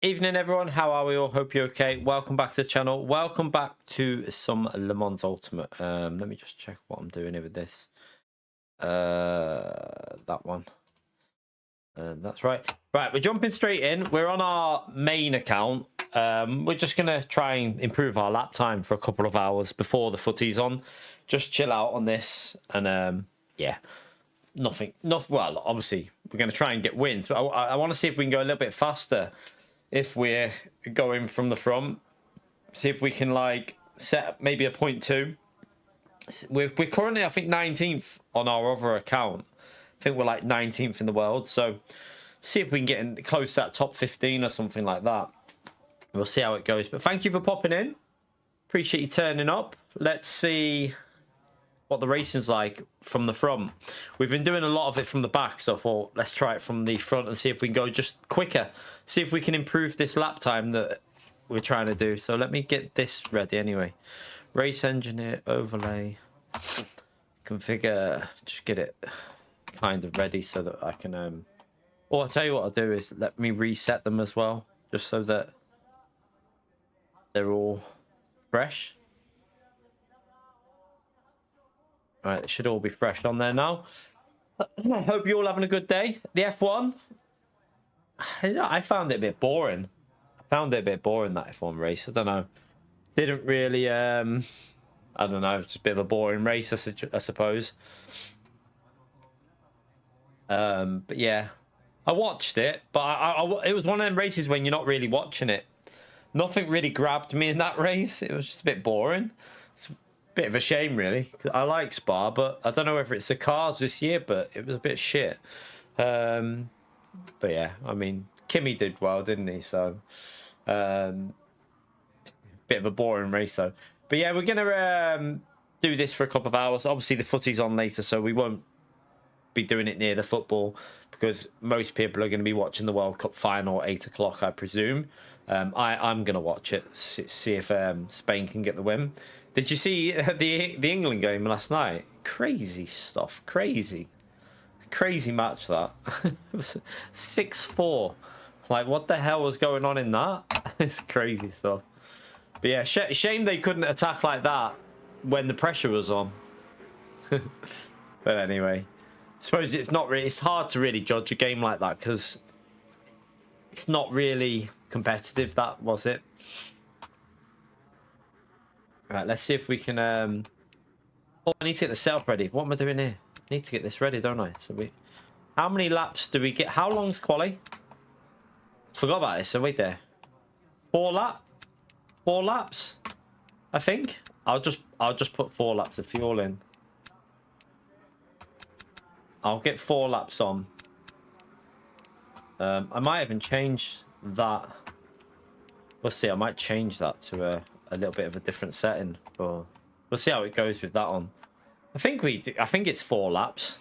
Evening everyone, how are we all? Hope you're okay. Welcome back to the channel. Welcome back to some Le Mans Ultimate. Let me just check what I'm doing here with this. That one. That's right. Right, we're jumping straight in. We're on our main account. We're just gonna try and improve our lap time for a couple of hours before the footy's on. Just chill out on this, and yeah, nothing. Well, obviously we're gonna try and get wins, but I want to see if we can go a little bit faster. If we're going from the front, see if we can like set maybe a 0.2. We're currently, I think, 19th on our other account. I think we're like 19th in the world. So see if we can get in close to that top 15 or something like that. We'll see how it goes. But thank you for popping in. Appreciate you turning up. Let's see what the racing's like from the front. We've been doing a lot of it from the back, so I thought let's try it from the front and see if we can go just quicker. See if we can improve this lap time that we're trying to do. So let me get this ready anyway. Race engineer, overlay, configure, just get it kind of ready so that I can or I'll tell you what I'll do is let me reset them as well, just so that they're all fresh. Right, it should all be fresh on there now. I hope you're all having a good day. The F1, I found it a bit boring. That F1 race. I don't know. Didn't really, I don't know, just a bit of a boring race, I suppose. But yeah, I watched it, but it was one of them races when you're not really watching it. Nothing really grabbed me in that race. It was just a bit boring. It's bit of a shame, really. I like Spa, but I don't know whether it's the cars this year, but it was a bit shit. But yeah, I mean, Kimi did well, didn't he? So bit of a boring race though. But yeah, we're gonna do this for a couple of hours. Obviously the footy's on later, so we won't be doing it near the football because most people are going to be watching the World Cup final at 8 o'clock, I presume. I'm going to watch it, see if Spain can get the win. Did you see the England game last night? Crazy stuff. Crazy match, that. It was 6-4. Like, what the hell was going on in that? It's crazy stuff. But yeah, shame they couldn't attack like that when the pressure was on. But anyway, I suppose it's hard to really judge a game like that because it's not really competitive, that was it. Right, let's see if we can oh, I need to get the setup ready. What am I doing here? I need to get this ready, don't I? So how many laps do we get? How long's quali? Forgot about this. So wait there. 4 laps, I think. I'll just put 4 laps of fuel in. I'll get 4 laps on. I might even change that. We'll see. I might change that to a little bit of a different setting. But we'll see how it goes with that on. I think it's 4 laps.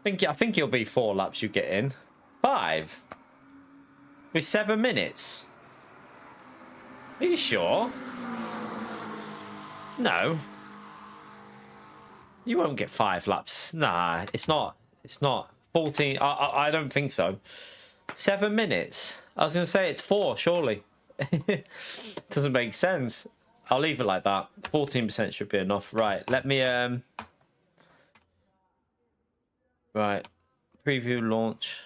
I think it'll be 4 laps you get in. 5 with 7 minutes. Are you sure? No. You won't get 5 laps. Nah, it's not 14. I don't think so. 7 minutes. I was going to say it's 4, surely. Doesn't make sense. I'll leave it like that. 14% should be enough. Right, let me right, preview launch.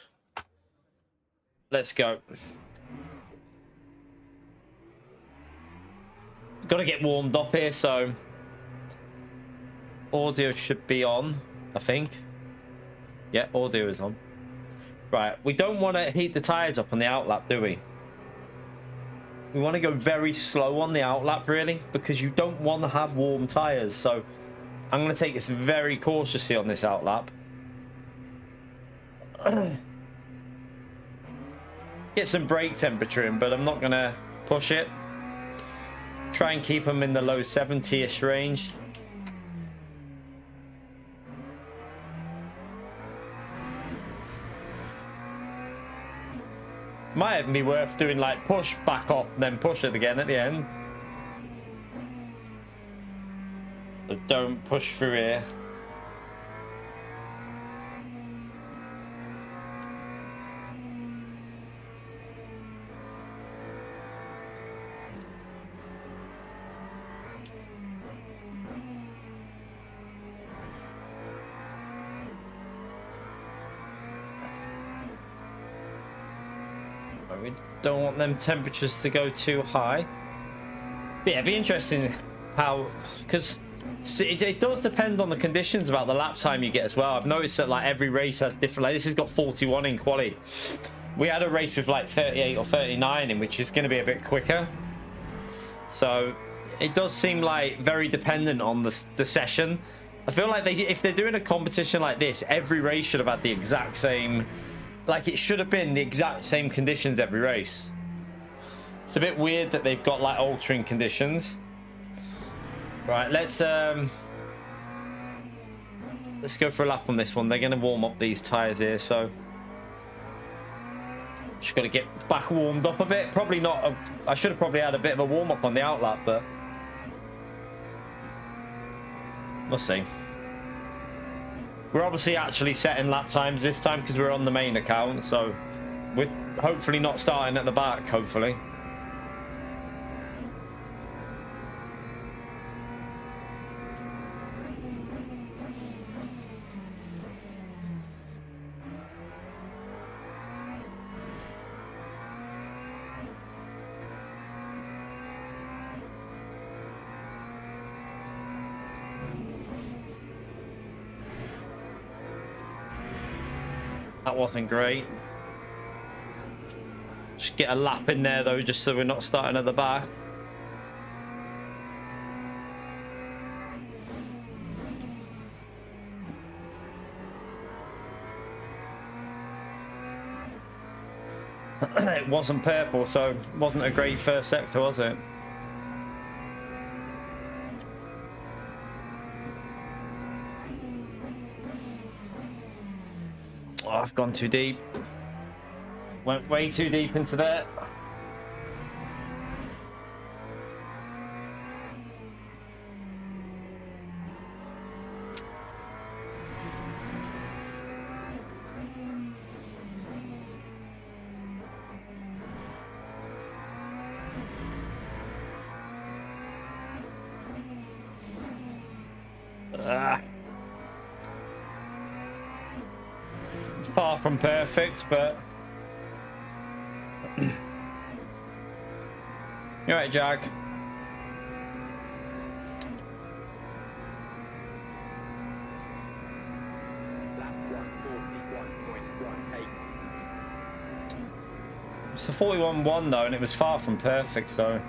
Let's go. Got to get warmed up here, so audio should be on, I think. Yeah, audio is on. Right, we don't want to heat the tires up on the outlap, do we? We want to go very slow on the outlap, really, because you don't want to have warm tires. So I'm going to take this very cautiously on this outlap. Get some brake temperature in, but I'm not going to push it. Try and keep them in the low 70-ish range. Might even be worth doing like push back up, then push it again at the end. So don't push through here. We don't want them temperatures to go too high. But yeah, it'd be interesting how, because it does depend on the conditions about the lap time you get as well. I've noticed that like every race has different. Like this has got 41 in quali. We had a race with like 38 or 39 in, which is going to be a bit quicker. So it does seem like very dependent on the session. I feel like if they're doing a competition like this, every race should have had the exact same, like it should have been the exact same conditions every race. It's a bit weird that they've got like altering conditions. Right, let's go for a lap on this one. They're going to warm up these tires here, so just got to get back warmed up a bit. Probably not. I should have probably had a bit of a warm up on the outlap, but we'll see. We're obviously actually setting lap times this time because we're on the main account, so we're hopefully not starting at the back. Hopefully. That wasn't great. Just get a lap in there though, just so we're not starting at the back. It wasn't purple, so it wasn't a great first sector, was it? Oh, I've gone too deep. Went way too deep into that. Far from perfect, but you're right, Jag. It's a 41.1 though, and it was far from perfect, so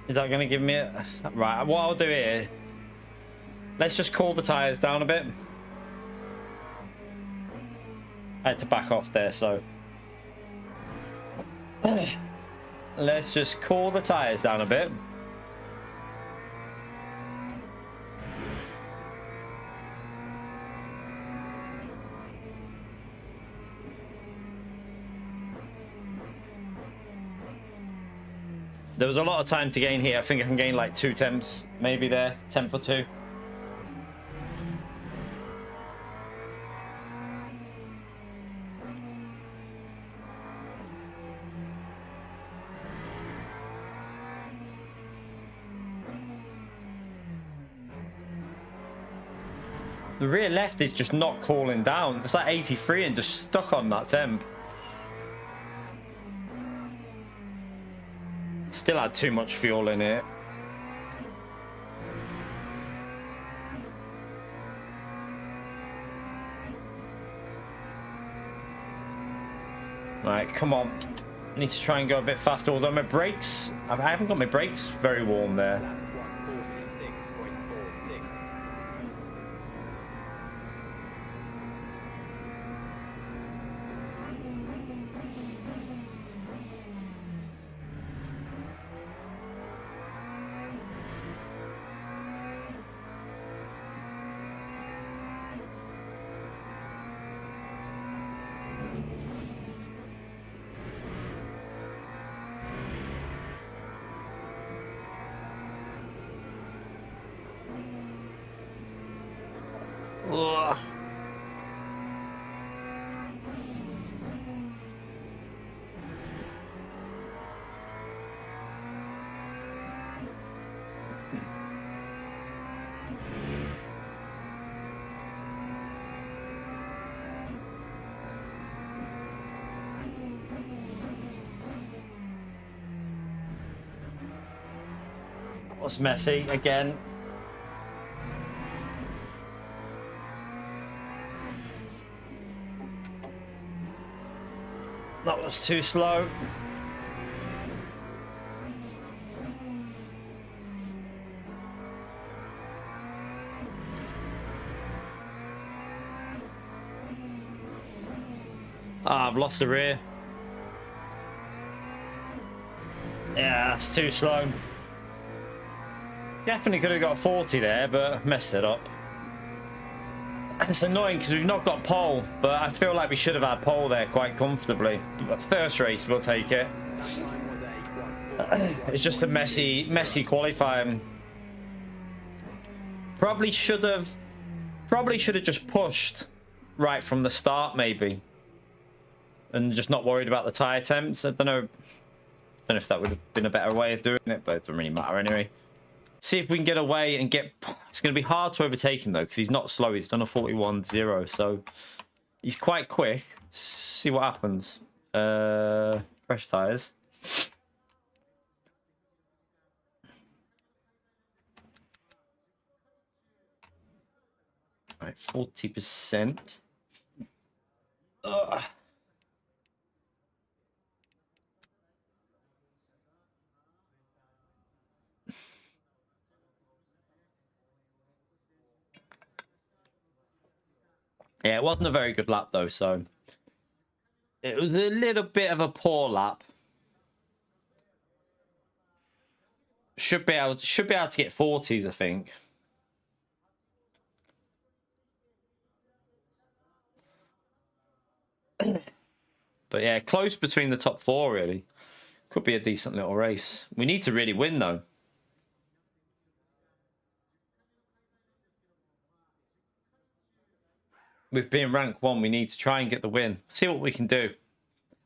is that going to give me a... Right, what I'll do here, let's just cool the tires down a bit. I had to back off there, so let's just cool the tires down a bit. There was a lot of time to gain here. I think I can gain like 2 temps, maybe there, 10 for 2. The rear left is just not cooling down. It's like 83 and just stuck on that temp. Still had too much fuel in it. Right, come on. I need to try and go a bit faster. Although my brakes, I haven't got my brakes very warm there. Ugh. Was messy again. That was too slow. Ah, I've lost the rear. Yeah, that's too slow. Definitely could have got 40 there, but messed it up. It's annoying because we've not got pole, but I feel like we should have had pole there quite comfortably. But first race, we'll take it. It's just a messy qualifying. Probably should have just pushed right from the start, maybe, and just not worried about the tyre temps. I don't know if that would have been a better way of doing it, but it doesn't really matter anyway. See if we can get away and get... It's going to be hard to overtake him, though, because he's not slow. He's done a 41.0, so he's quite quick. See what happens. Fresh tyres. All right, 40%. Ugh. Yeah, it wasn't a very good lap though, so it was a little bit of a poor lap. Should be able to get 40s, I think. But yeah, close between the top four really. Could be a decent little race. We need to really win though. With being rank 1, we need to try and get the win. See what we can do.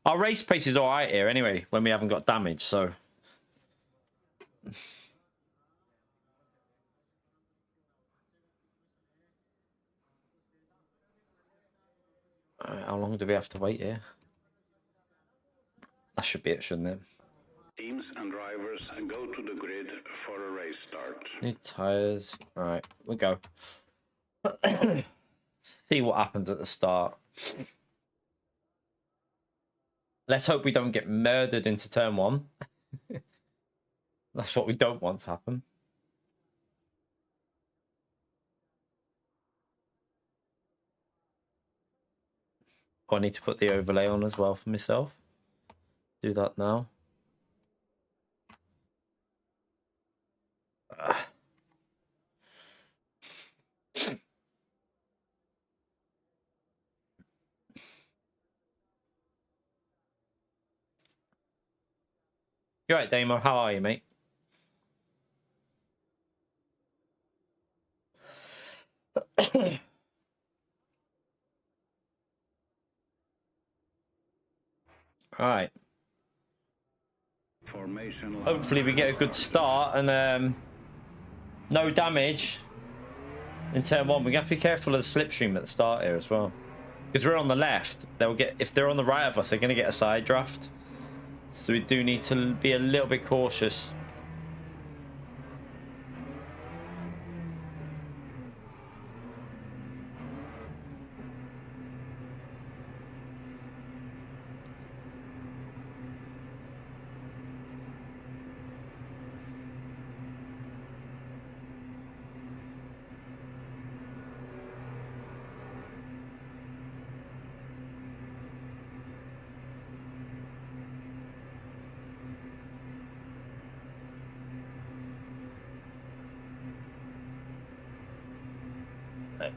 Our race pace is all right here anyway, when we haven't got damage, so... How long do we have to wait here? That should be it, shouldn't it? Teams and drivers go to the grid for a race start. New tyres. All right, we'll go. See what happens at the start. Let's hope we don't get murdered into turn 1. That's what we don't want to happen. Oh, I need to put the overlay on as well for myself. Do that now. You're right, Damo. How are you, mate? All right. Hopefully we get a good start and no damage in turn 1. We have to be careful of the slipstream at the start here as well, because we're on the left. They'll get, if they're on the right of us, they're going to get a side draft. So we do need to be a little bit cautious.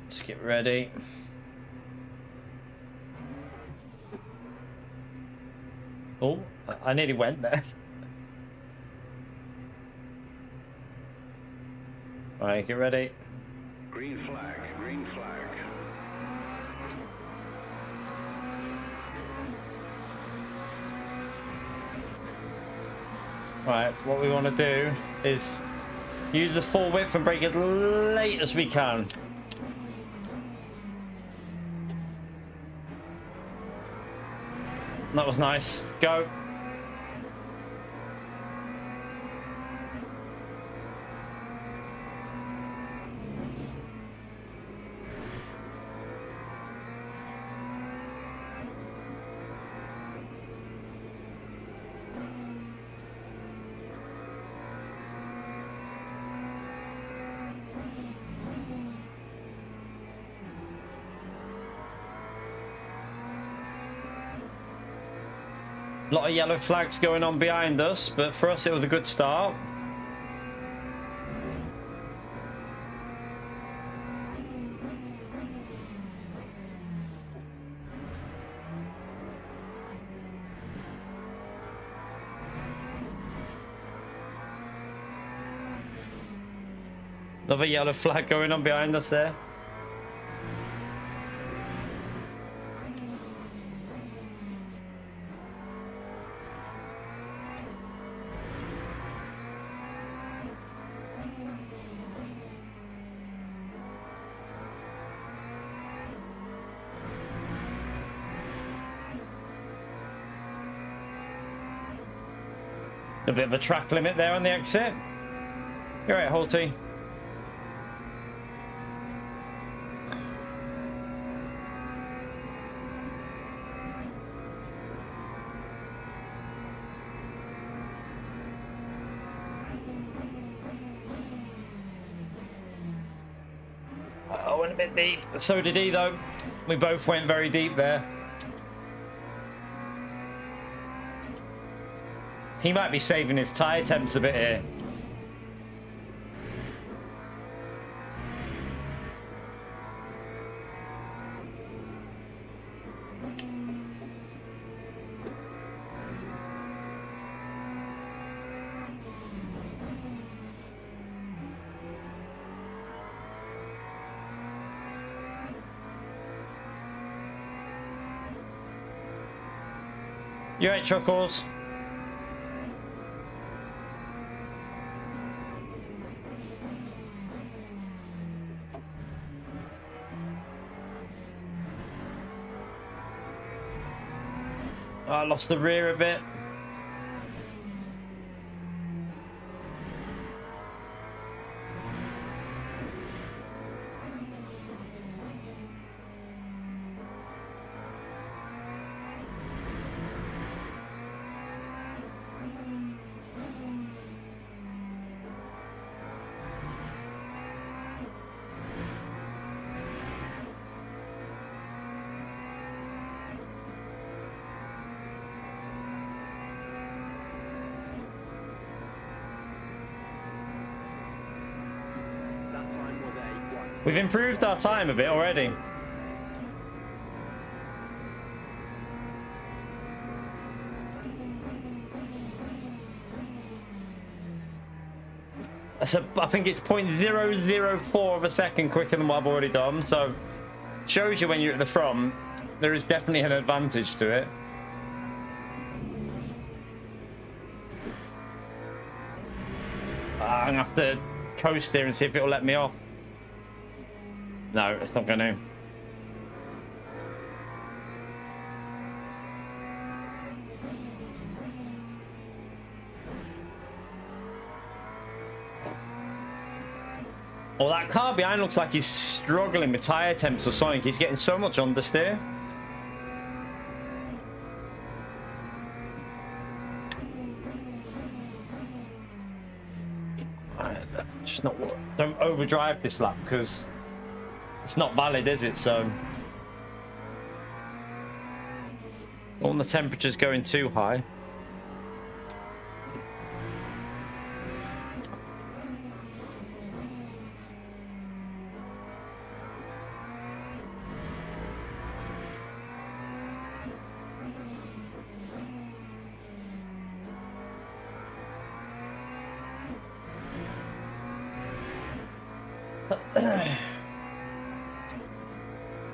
Just get ready. Oh, I nearly went there. All right, get ready. Green flag, green flag. Right, what we want to do is use the full width and brake as late as we can. That was nice. Go. A lot of yellow flags going on behind us, but for us it was a good start. Another yellow flag going on behind us there. A bit of a track limit there on the exit. You're right, Holty. I went a bit deep. So did he, though. We both went very deep there. He might be saving his tyre temps a bit here. You right, Chuckles? I lost the rear a bit. We've improved our time a bit already. I think it's 0.004 of a second quicker than what I've already done. So, shows you when you're at the front, there is definitely an advantage to it. I'm gonna have to coast here and see if it'll let me off. No, it's not going to. Well, that car behind looks like he's struggling with tyre temps or something. He's getting so much understeer. Just not. Don't overdrive this lap because it's not valid, is it? So, all the temperature's going too high.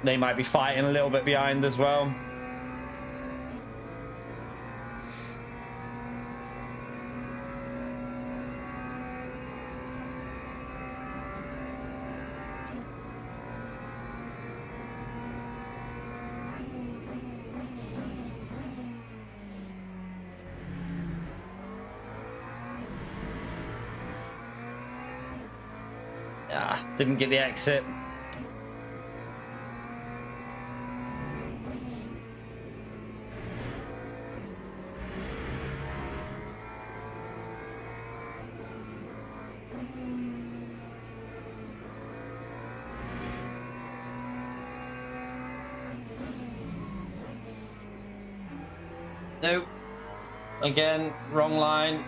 they might be fighting a little bit behind as well. Ah, didn't get the exit. Nope. Again, wrong line.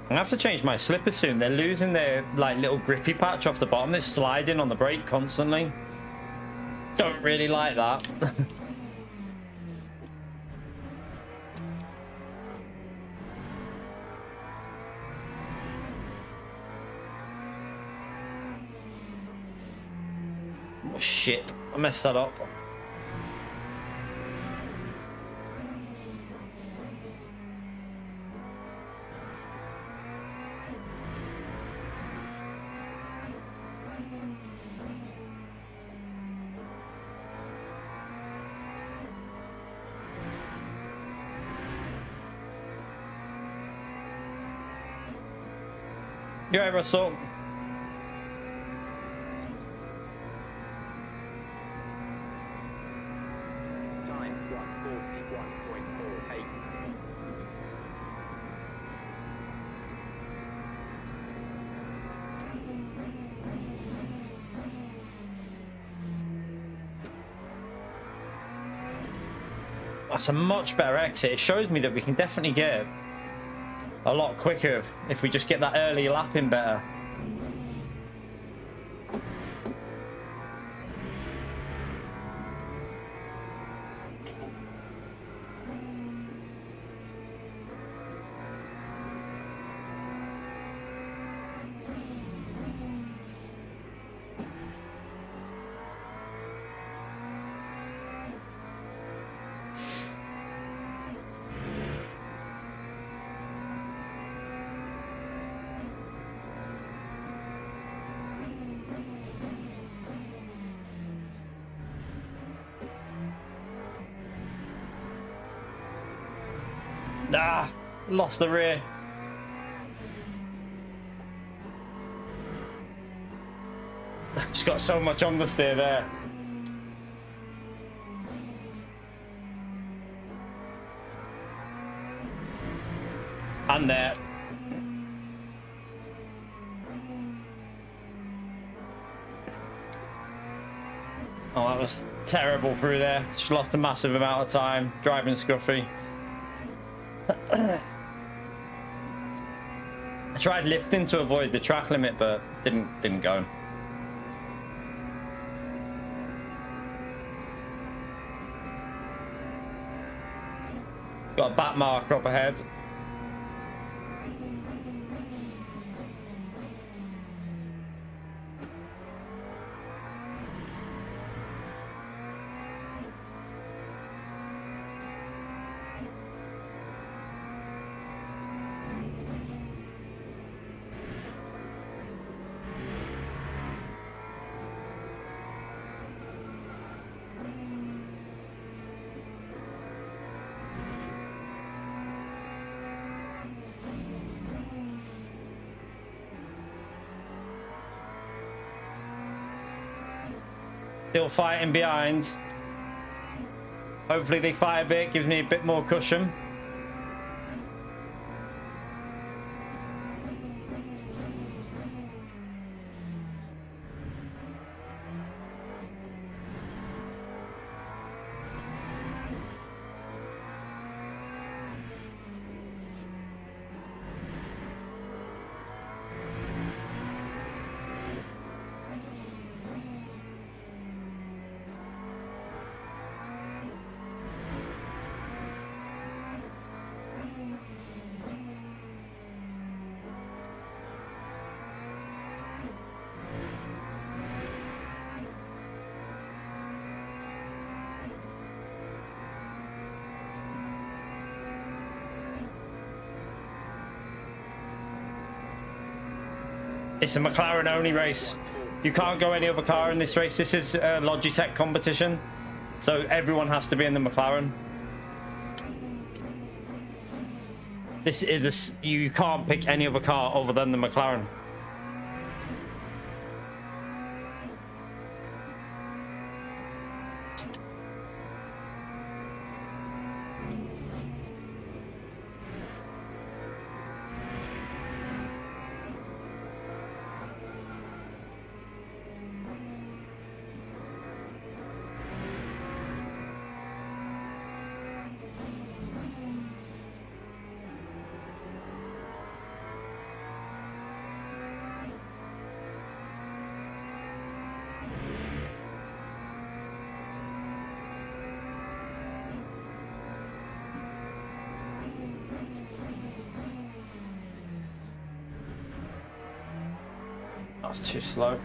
I have to change my slippers soon. They're losing their like little grippy patch off the bottom. They're sliding on the brake constantly. Don't really like that. Oh shit, I messed that up. You right, Russell? Time 1:41.48. That's a much better exit. It shows me that we can definitely get a lot quicker if we just get that early lapping better. Ah, lost the rear. Just got so much understeer there. And there. Oh, that was terrible through there. Just lost a massive amount of time driving scruffy. I tried lifting to avoid the track limit, but didn't go. Got a back marker up ahead. Still fighting behind. Hopefully they fight a bit, gives me a bit more cushion. It's a McLaren only race. You can't go any other car in this race. This is a Logitech competition, so everyone has to be in the McLaren. This is you can't pick any other car other than the McLaren. That's too slow.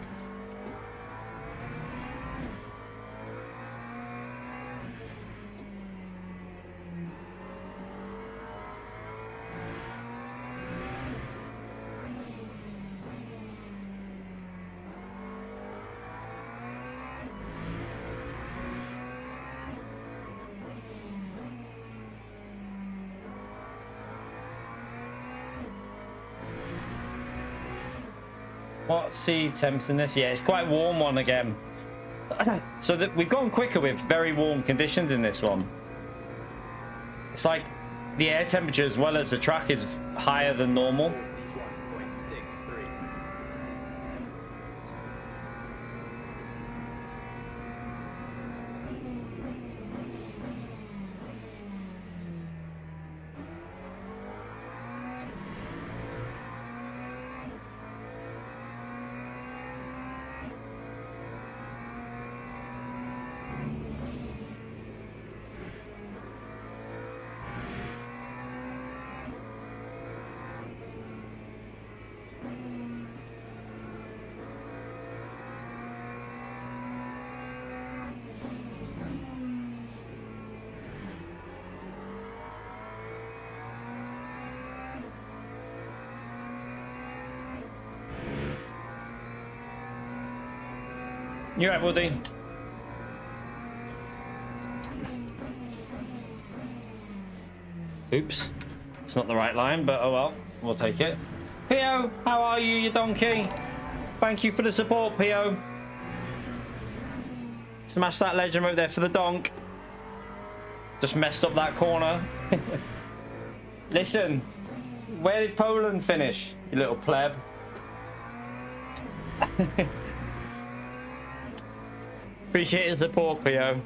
What's the temps in this? Yeah, it's quite warm one again. So that we've gone quicker with very warm conditions in this one. It's like the air temperature as well as the track is higher than normal. You're right, Woody. Oops. It's not the right line, but oh well. We'll take it. Pio, how are you, you donkey? Thank you for the support, Pio. Smash that legend over there for the donk. Just messed up that corner. Listen, where did Poland finish, you little pleb? Appreciate the support, Pio.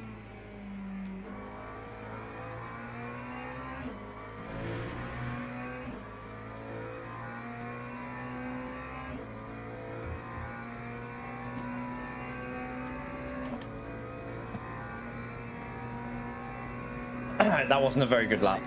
That wasn't a very good lap.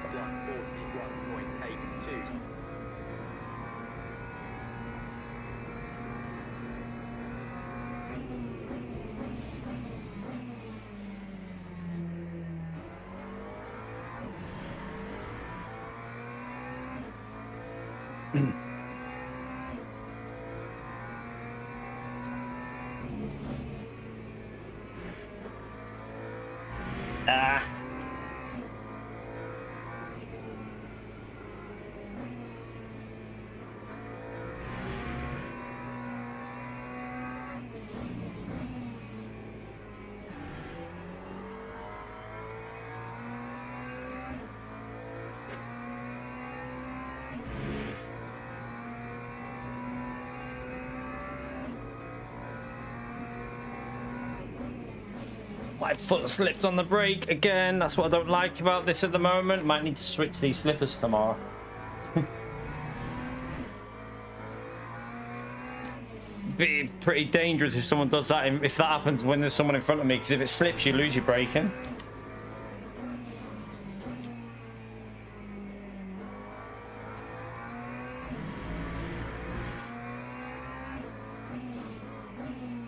My foot slipped on the brake again. That's what I don't like about this at the moment. Might need to switch these slippers tomorrow. Be pretty dangerous if someone does that. If that happens when there's someone in front of me, because if it slips, you lose your braking.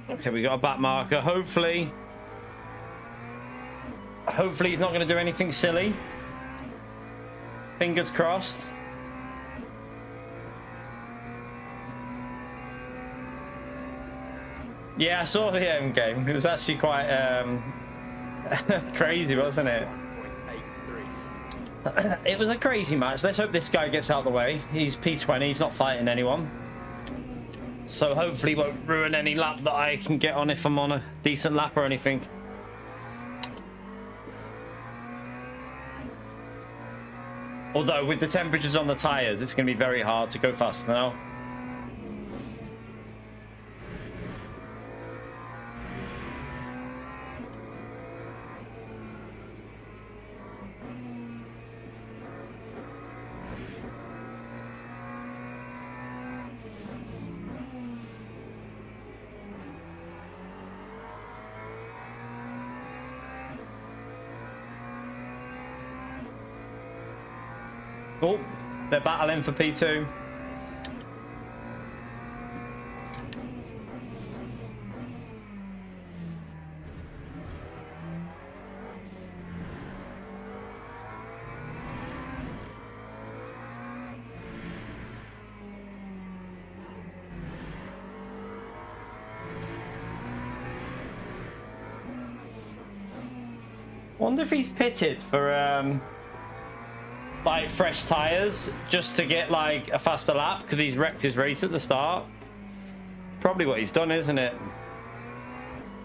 Okay, we got a back marker. Hopefully he's not going to do anything silly. Fingers crossed. Yeah, I saw the end game. It was actually quite crazy, wasn't it? It was a crazy match. Let's hope this guy gets out of the way. He's P20. He's not fighting anyone. So hopefully he won't ruin any lap that I can get on if I'm on a decent lap or anything. Although with the temperatures on the tyres, it's going to be very hard to go fast now. Oh, they're battling for P2. Wonder if he's pitted for like fresh tires just to get like a faster lap because he's wrecked his race at the start. Probably what he's done, isn't it?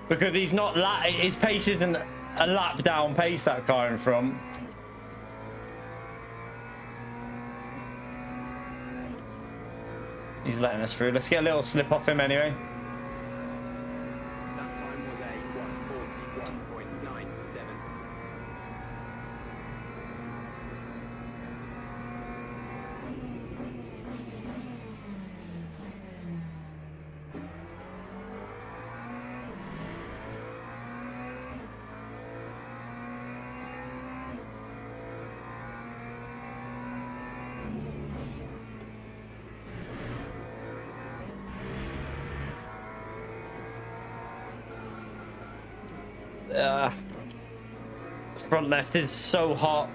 Because he's not his pace isn't a lap down pace, that car in front. He's letting us through. Let's get a little slip off him anyway. Front left is so hot.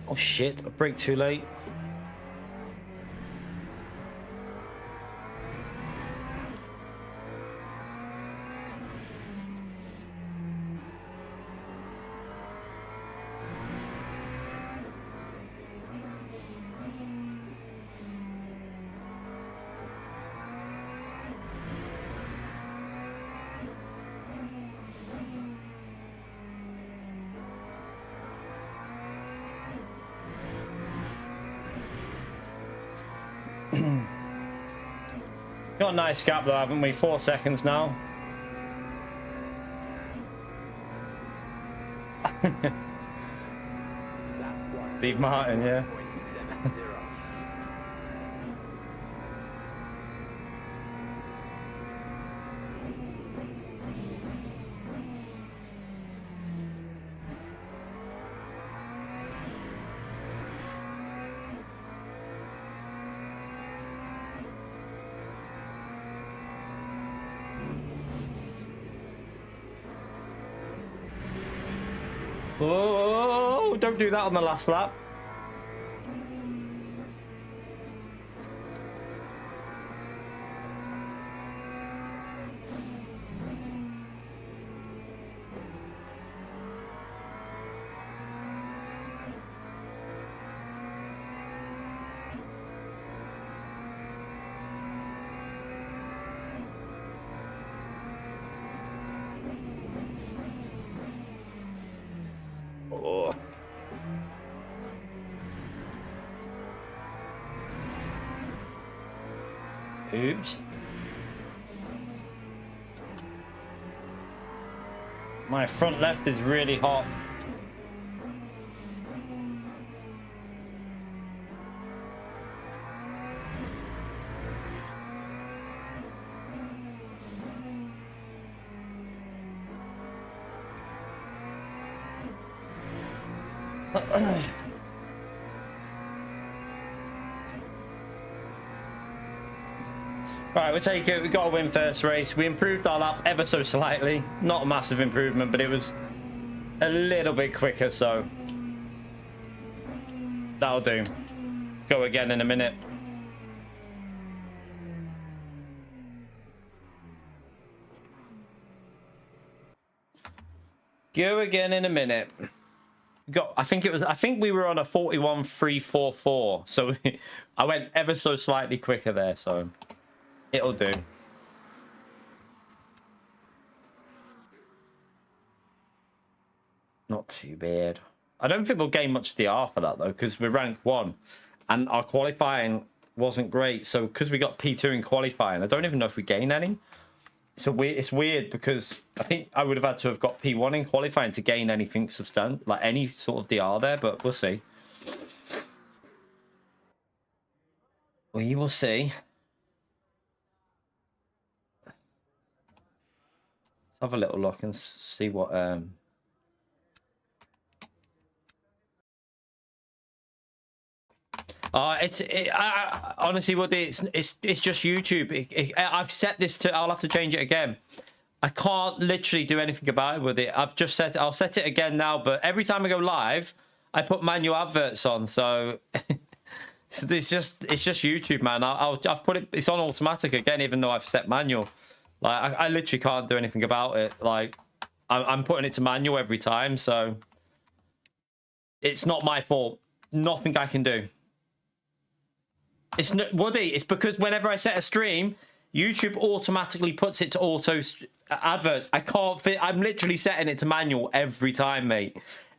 Oh shit, I brake too late. Got a nice gap though, haven't we? 4 seconds now. Steve Martin, yeah. Oh, don't do that on the last lap. Oh. Oops. My front left is really hot. Right, we'll take it. We got to win first race. We improved our lap ever so slightly. Not a massive improvement, but it was a little bit quicker, so that'll do. Go again in a minute. Go again in a minute. I think we were on a 41.344, so I went ever so slightly quicker there, so it'll do. Not too bad. I don't think we'll gain much DR for that though, because we're rank 1 and our qualifying wasn't great. So because we got P2 in qualifying, I don't even know if we gain any. It's weird because I think I would have had to have got P1 in qualifying to gain anything substantial, like any sort of DR there, but we'll see. We will see. Let's have a little look and see what honestly, Woody, it's just YouTube. I've set this to. I'll have to change it again. I can't literally do anything about it with it. I've just set it. I'll set it again now. But every time I go live, I put manual adverts on. So it's just YouTube, man. I've put it. It's on automatic again, even though I've set manual. Like I literally can't do anything about it. Like I'm putting it to manual every time. So it's not my fault. Nothing I can do. It's not, Woody, it's because whenever I set a stream, YouTube automatically puts it to auto adverts. I can't fit. I'm literally setting it to manual every time, mate.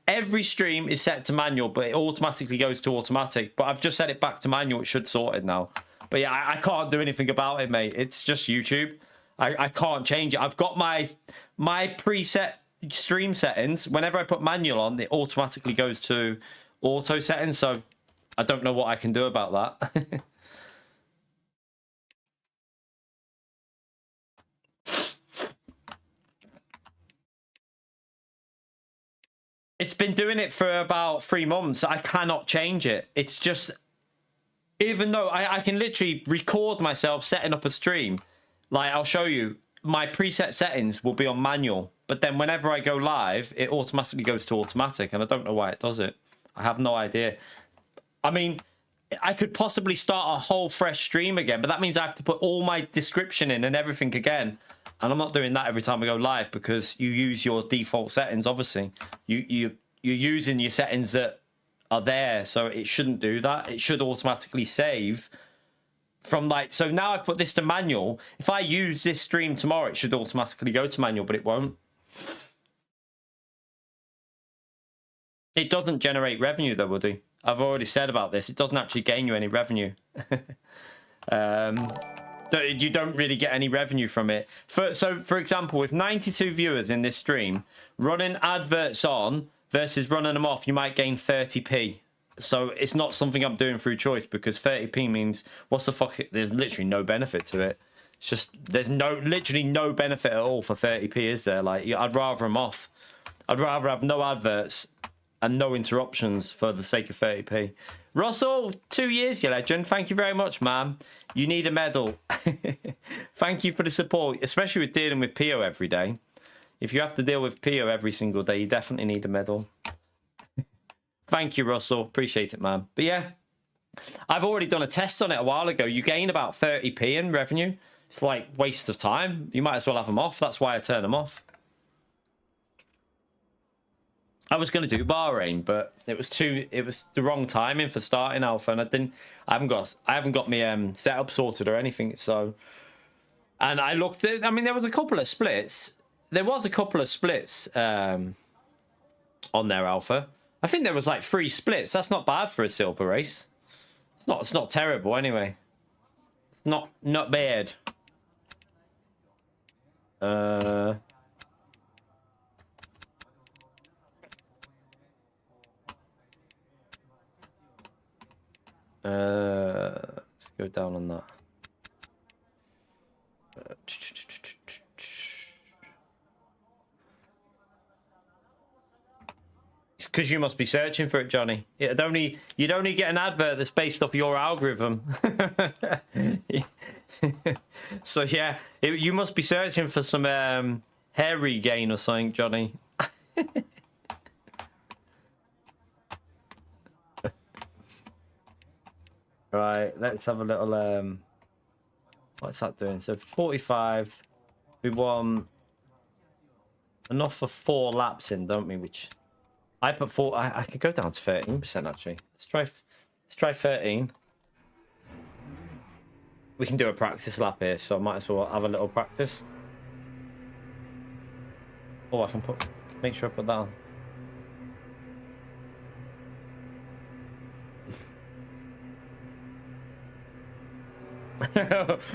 Every stream is set to manual, but it automatically goes to automatic. But I've just set it back to manual. It should sort it now. But yeah, I can't do anything about it, mate. It's just YouTube. I can't change it. I've got my preset stream settings. Whenever I put manual on, it automatically goes to auto settings. So I don't know what I can do about that. It's been doing it for about 3 months. I cannot change it. It's just, even though I can literally record myself setting up a stream, like I'll show you, my preset settings will be on manual. But then whenever I go live, it automatically goes to automatic. And I don't know why it does it. I have no idea. I mean, I could possibly start a whole fresh stream again, but that means I have to put all my description in and everything again. And I'm not doing that every time I go live because you use your default settings, obviously. You're using your settings that are there, so it shouldn't do that. It should automatically save from like... So now I've put this to manual. If I use this stream tomorrow, it should automatically go to manual, but it won't. It doesn't generate revenue though, Woody. I've already said about this. It doesn't actually gain you any revenue. You don't really get any revenue from it. So, for example, with 92 viewers in this stream, running adverts on versus running them off, you might gain 30p. So it's not something I'm doing through choice because 30p means, what's the fuck? There's literally no benefit to it. It's just, there's literally no benefit at all for 30p, is there? Like, I'd rather them off. I'd rather have no adverts and no interruptions for the sake of 30p. Russell, 2 years, you legend. Thank you very much, man. You need a medal. Thank you for the support, especially with dealing with PO every day. If you have to deal with PO every single day, you definitely need a medal. Thank you, Russell. Appreciate it, man. But yeah, I've already done a test on it a while ago. You gain about 30p in revenue. It's like waste of time. You might as well have them off. That's why I turn them off. I was going to do Bahrain, but it was the wrong timing for starting Alpha, and I haven't got my setup sorted or anything. So, and I looked at, I mean, there was a couple of splits. On their Alpha. I think there was like 3 splits. That's not bad for a silver race. It's not terrible anyway. Not bad. Let's go down on that. because you must be searching for it, Johnny. You'd only get an advert that's based off your algorithm. So yeah, you must be searching for some hair regain or something, Johnny. Right, let's have a little what's that doing? So 45. We want enough for 4 laps in, don't we? Which I put 4. I could go down to 13% actually. Let's try 13. We can do a practice lap here, so I might as well have a little practice. Oh, I can make sure I put that on.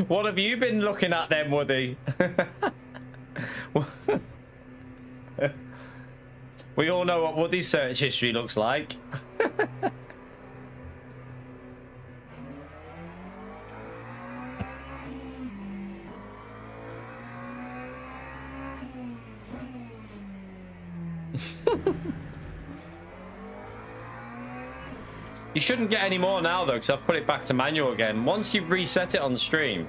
What have you been looking at then, Woody? We all know what Woody's search history looks like. You shouldn't get any more now though, because I've put it back to manual again. Once you've reset it on stream,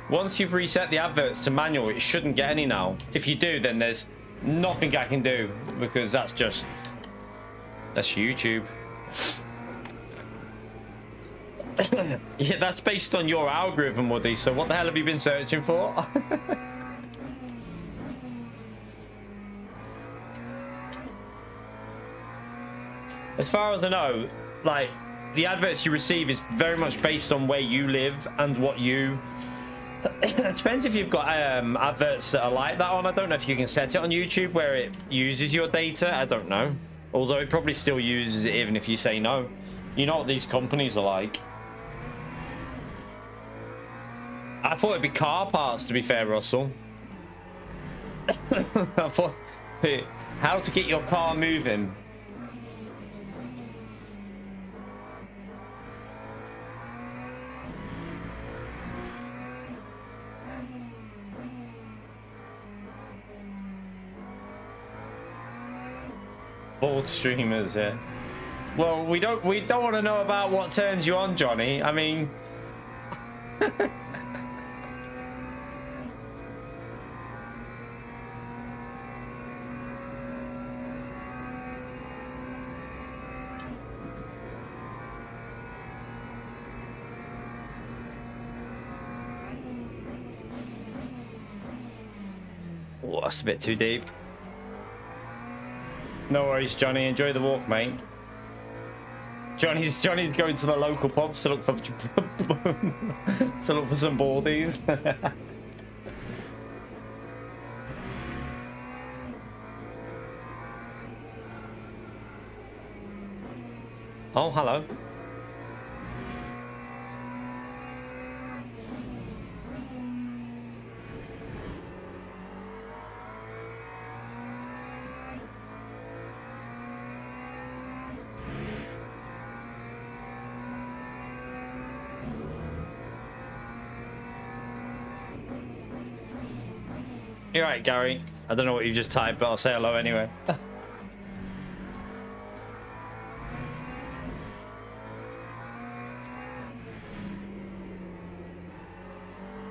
once you've reset the adverts to manual, it shouldn't get any now. If you do, then there's nothing I can do, because that's YouTube. Yeah, that's based on your algorithm, Woody. So what the hell have you been searching for? As far as I know, like, the adverts you receive is very much based on where you live and what you... It depends if you've got adverts that are like that on. I don't know if you can set it on YouTube where it uses your data. I don't know. Although it probably still uses it even if you say no. You know what these companies are like. I thought it'd be car parts, to be fair, Russell. I thought... How to get your car moving. Old streamers, yeah. Well, we don't want to know about what turns you on, Johnny. I mean, oh, that's a bit too deep. No worries, Johnny. Enjoy the walk, mate. Johnny's going to the local pubs to look for some baldies. Oh, hello. You're right, Gary. I don't know what you just typed, but I'll say hello anyway.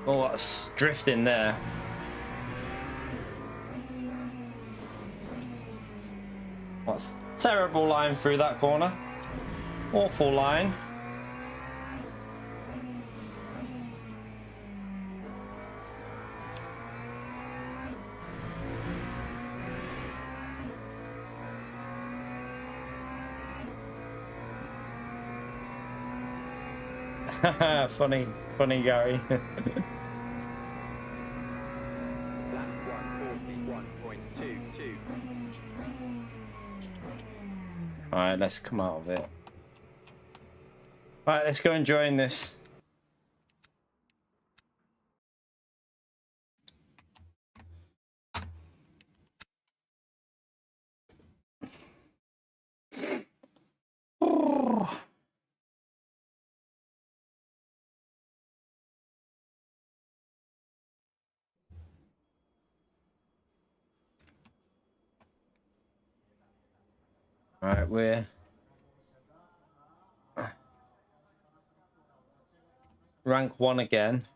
Oh, what's drifting there? What's terrible line through that corner? Awful line. funny, Gary. Alright, let's come out of it. Alright, let's go and join this. All right, we're rank 1 again.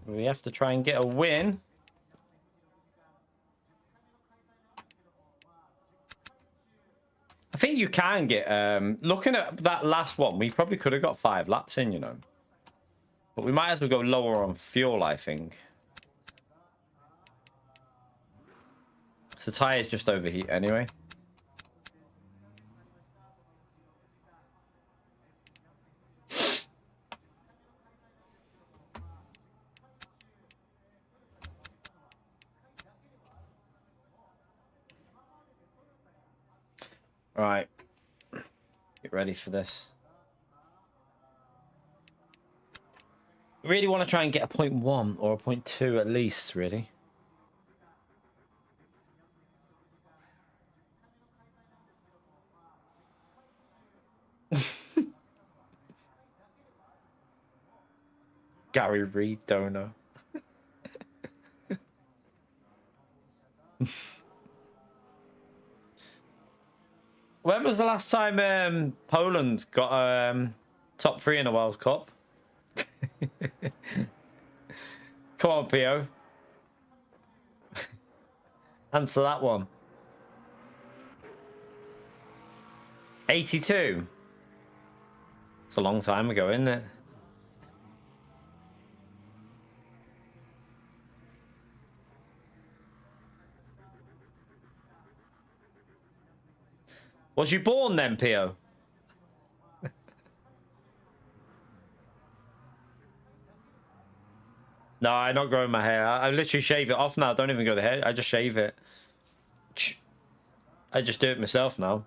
We have to try and get a win. I think you can get, looking at that last one, we probably could have got 5 laps in, you know. But we might as well go lower on fuel, I think. So tires just overheat anyway. All right, get ready for this. Really want to try and get a 0.1 or a 0.2 at least, really. Gary Reed donor. When was the last time Poland got top 3 in a World Cup? Come on, Pio. Answer that one. 82. It's a long time ago, isn't it? Was you born then, Pio? No, I'm not growing my hair. I literally shave it off now. I don't even go the hair. I just shave it. I just do it myself now.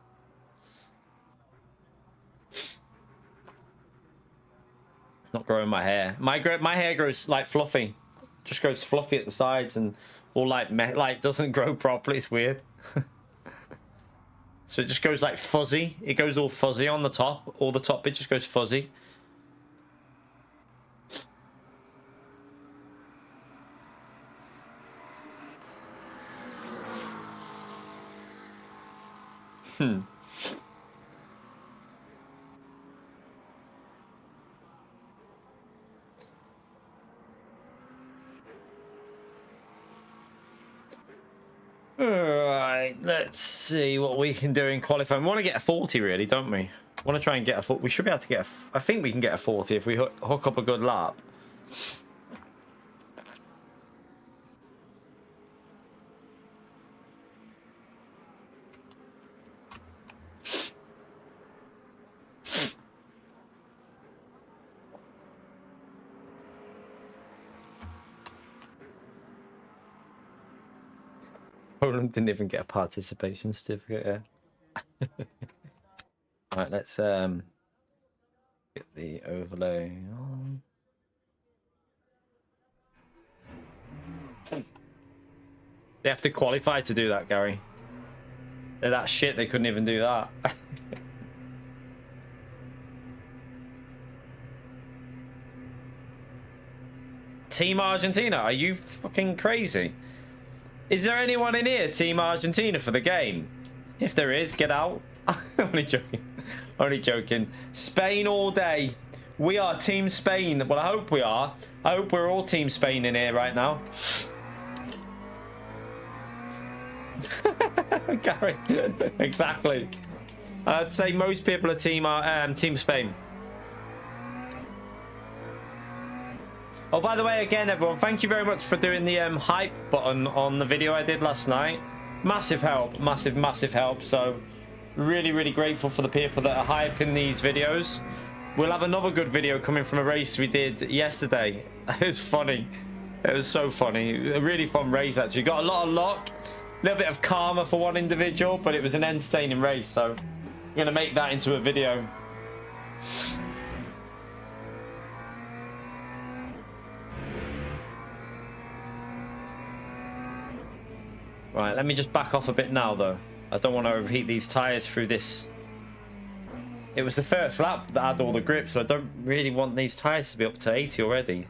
Not growing my hair. My hair grows like fluffy. Just goes fluffy at the sides and all like doesn't grow properly. It's weird. So it just goes like fuzzy. It goes all fuzzy on the top. All the top bit just goes fuzzy. Alright, let's see what we can do in qualifying. We want to get a 40 really, don't we? We want to try and get a 40. We should be able to get a... I think we can get a 40 if we hook up a good lap. Poland didn't even get a participation certificate. Yeah. Right, let's get the overlay on. They have to qualify to do that, Gary. They're that shit, they couldn't even do that. Team Argentina, are you fucking crazy? Is there anyone in here, Team Argentina, for the game? If there is, get out. Only joking. Only joking. Spain all day. We are Team Spain. Well, I hope we are. I hope we're all Team Spain in here right now. Gary. Exactly. I'd say most people are Team Spain. Oh, by the way, again, everyone, thank you very much for doing the hype button on the video I did last night. Massive help, massive help. So really, really grateful for the people that are hyping these videos. We'll have another good video coming from a race we did yesterday. It was funny. It was so funny. A really fun race, actually. Got a lot of luck, a little bit of karma for one individual, but it was an entertaining race. So I'm going to make that into a video. Right, let me just back off a bit now, though. I don't want to overheat these tyres through this. It was the first lap that had all the grip, so I don't really want these tyres to be up to 80 already.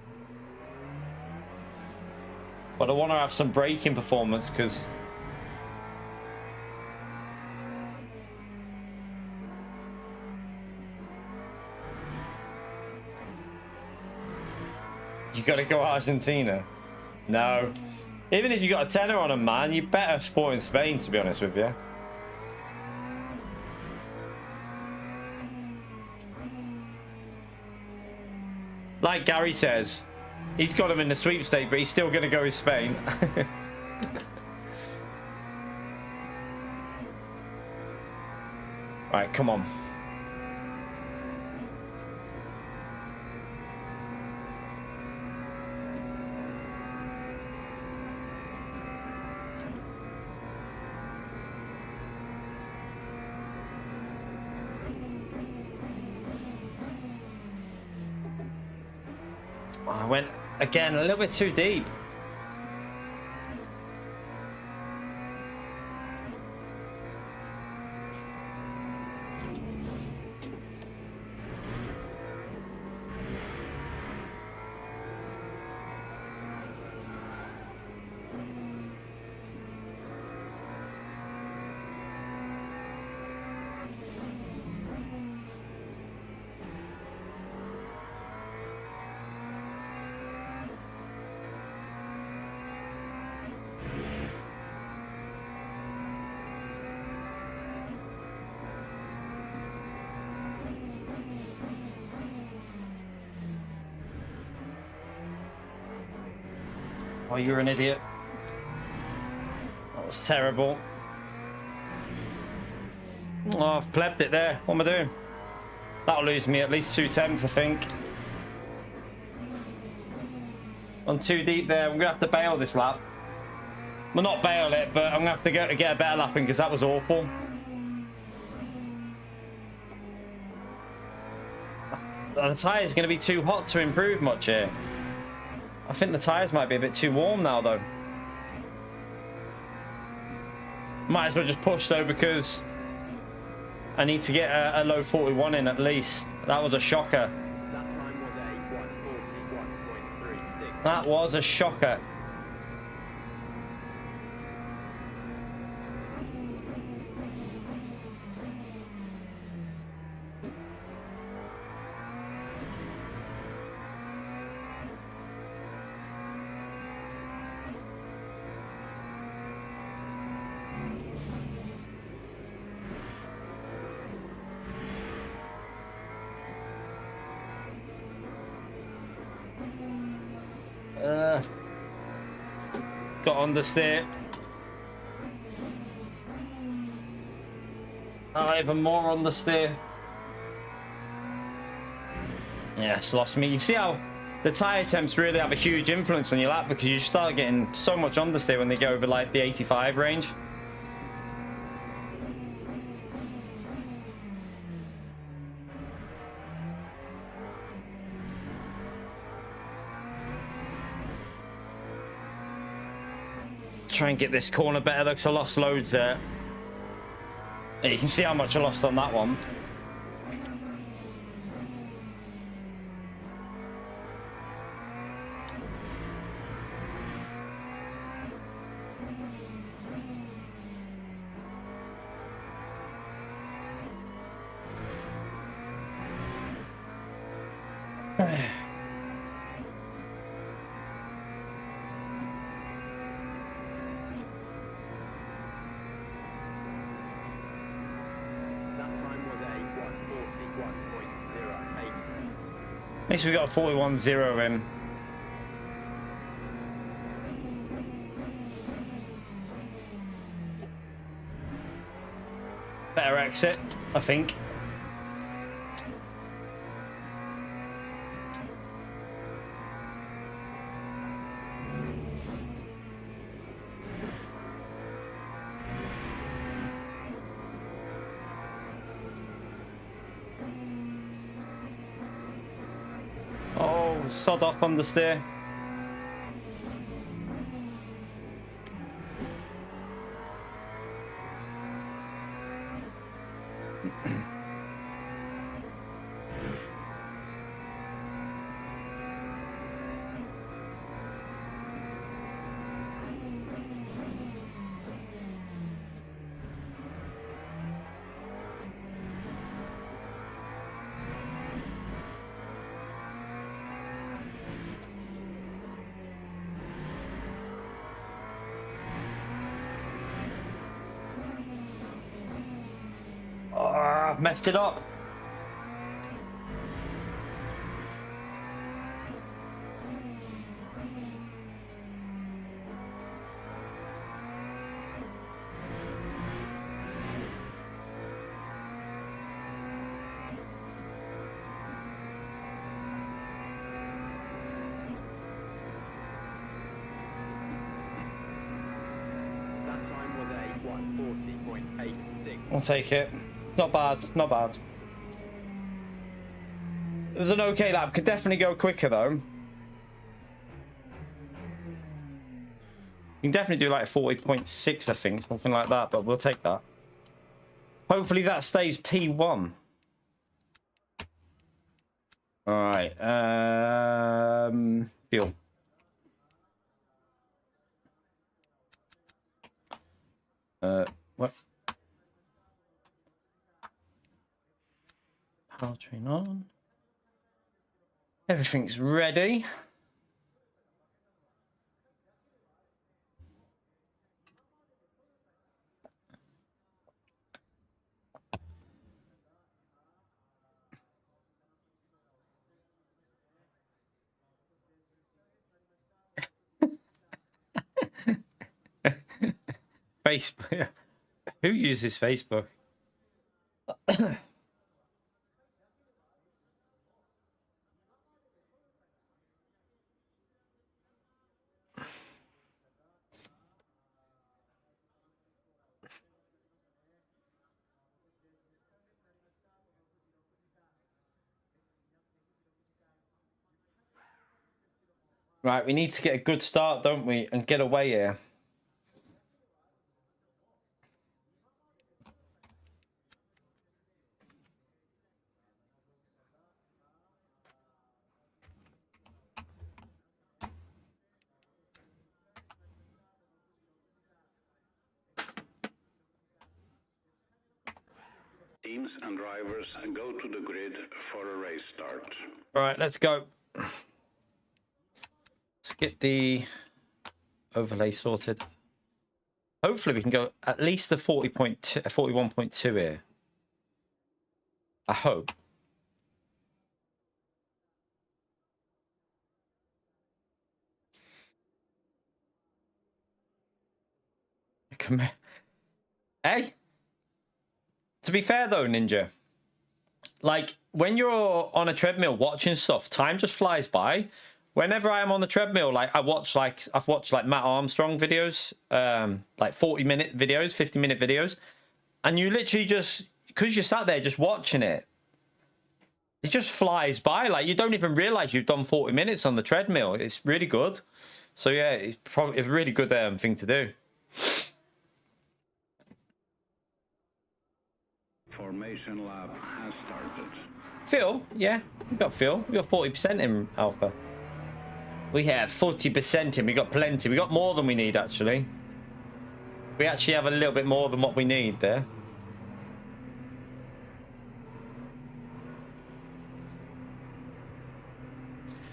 But I want to have some braking performance, because You got to go Argentina. No. Even if you got a tenner on them, man, you better support in Spain, to be honest with you. Like Gary says, he's got him in the sweepstake, but he's still going to go with Spain. Right, come on. I went, again, a little bit too deep. Oh, you're an idiot. That was terrible. Oh, I've plebbed it there. What am I doing? That'll lose me at least 2 attempts, I think. I'm too deep there. I'm going to have to bail this lap. Well, not bail it, but I'm going to have to get a better lapping because that was awful. The tyre's going to be too hot to improve much here. I think the tyres might be a bit too warm now, though. Might as well just push, though, because I need to get a low 41 in at least. That was a shocker. That was a shocker. Got understeer. Even more understeer. Yeah, it's lost me. You see how the tyre temps really have a huge influence on your lap because you start getting so much understeer when they go over like the 85 range. Try and get this corner better though, because I lost loads there. You can see how much I lost on that one. At least we got a 41.0 in. Better exit, I think. Sod off on the steer. I've messed it up. I'll take it. Not bad, not bad. It was an okay lap. Could definitely go quicker though. You can definitely do like 40.6, I think, something like that, but we'll take that. Hopefully that stays P1. Alright, fuel. What? Powertrain on. Everything's ready. Facebook. Who uses Facebook? Right, we need to get a good start, don't we? And get away here. Teams and drivers go to the grid for a race start. All right, let's go. Let's get the overlay sorted. Hopefully we can go at least a 40.2, 41.2 here. I hope. Come here. Hey? To be fair though, Ninja, like when you're on a treadmill watching stuff, time just flies by. Whenever I am on the treadmill, like I've watched like Matt Armstrong videos, like 40-minute videos, 50-minute videos, and you literally just, because you're sat there just watching it, it just flies by. Like you don't even realize you've done 40 minutes on the treadmill. It's really good. So yeah, it's probably a really good thing to do. Formation lap has started. Phil, yeah, we got Phil. We got 40% in Alpha. We have 40% in. We got plenty. We got more than we need, actually. We actually have a little bit more than what we need there.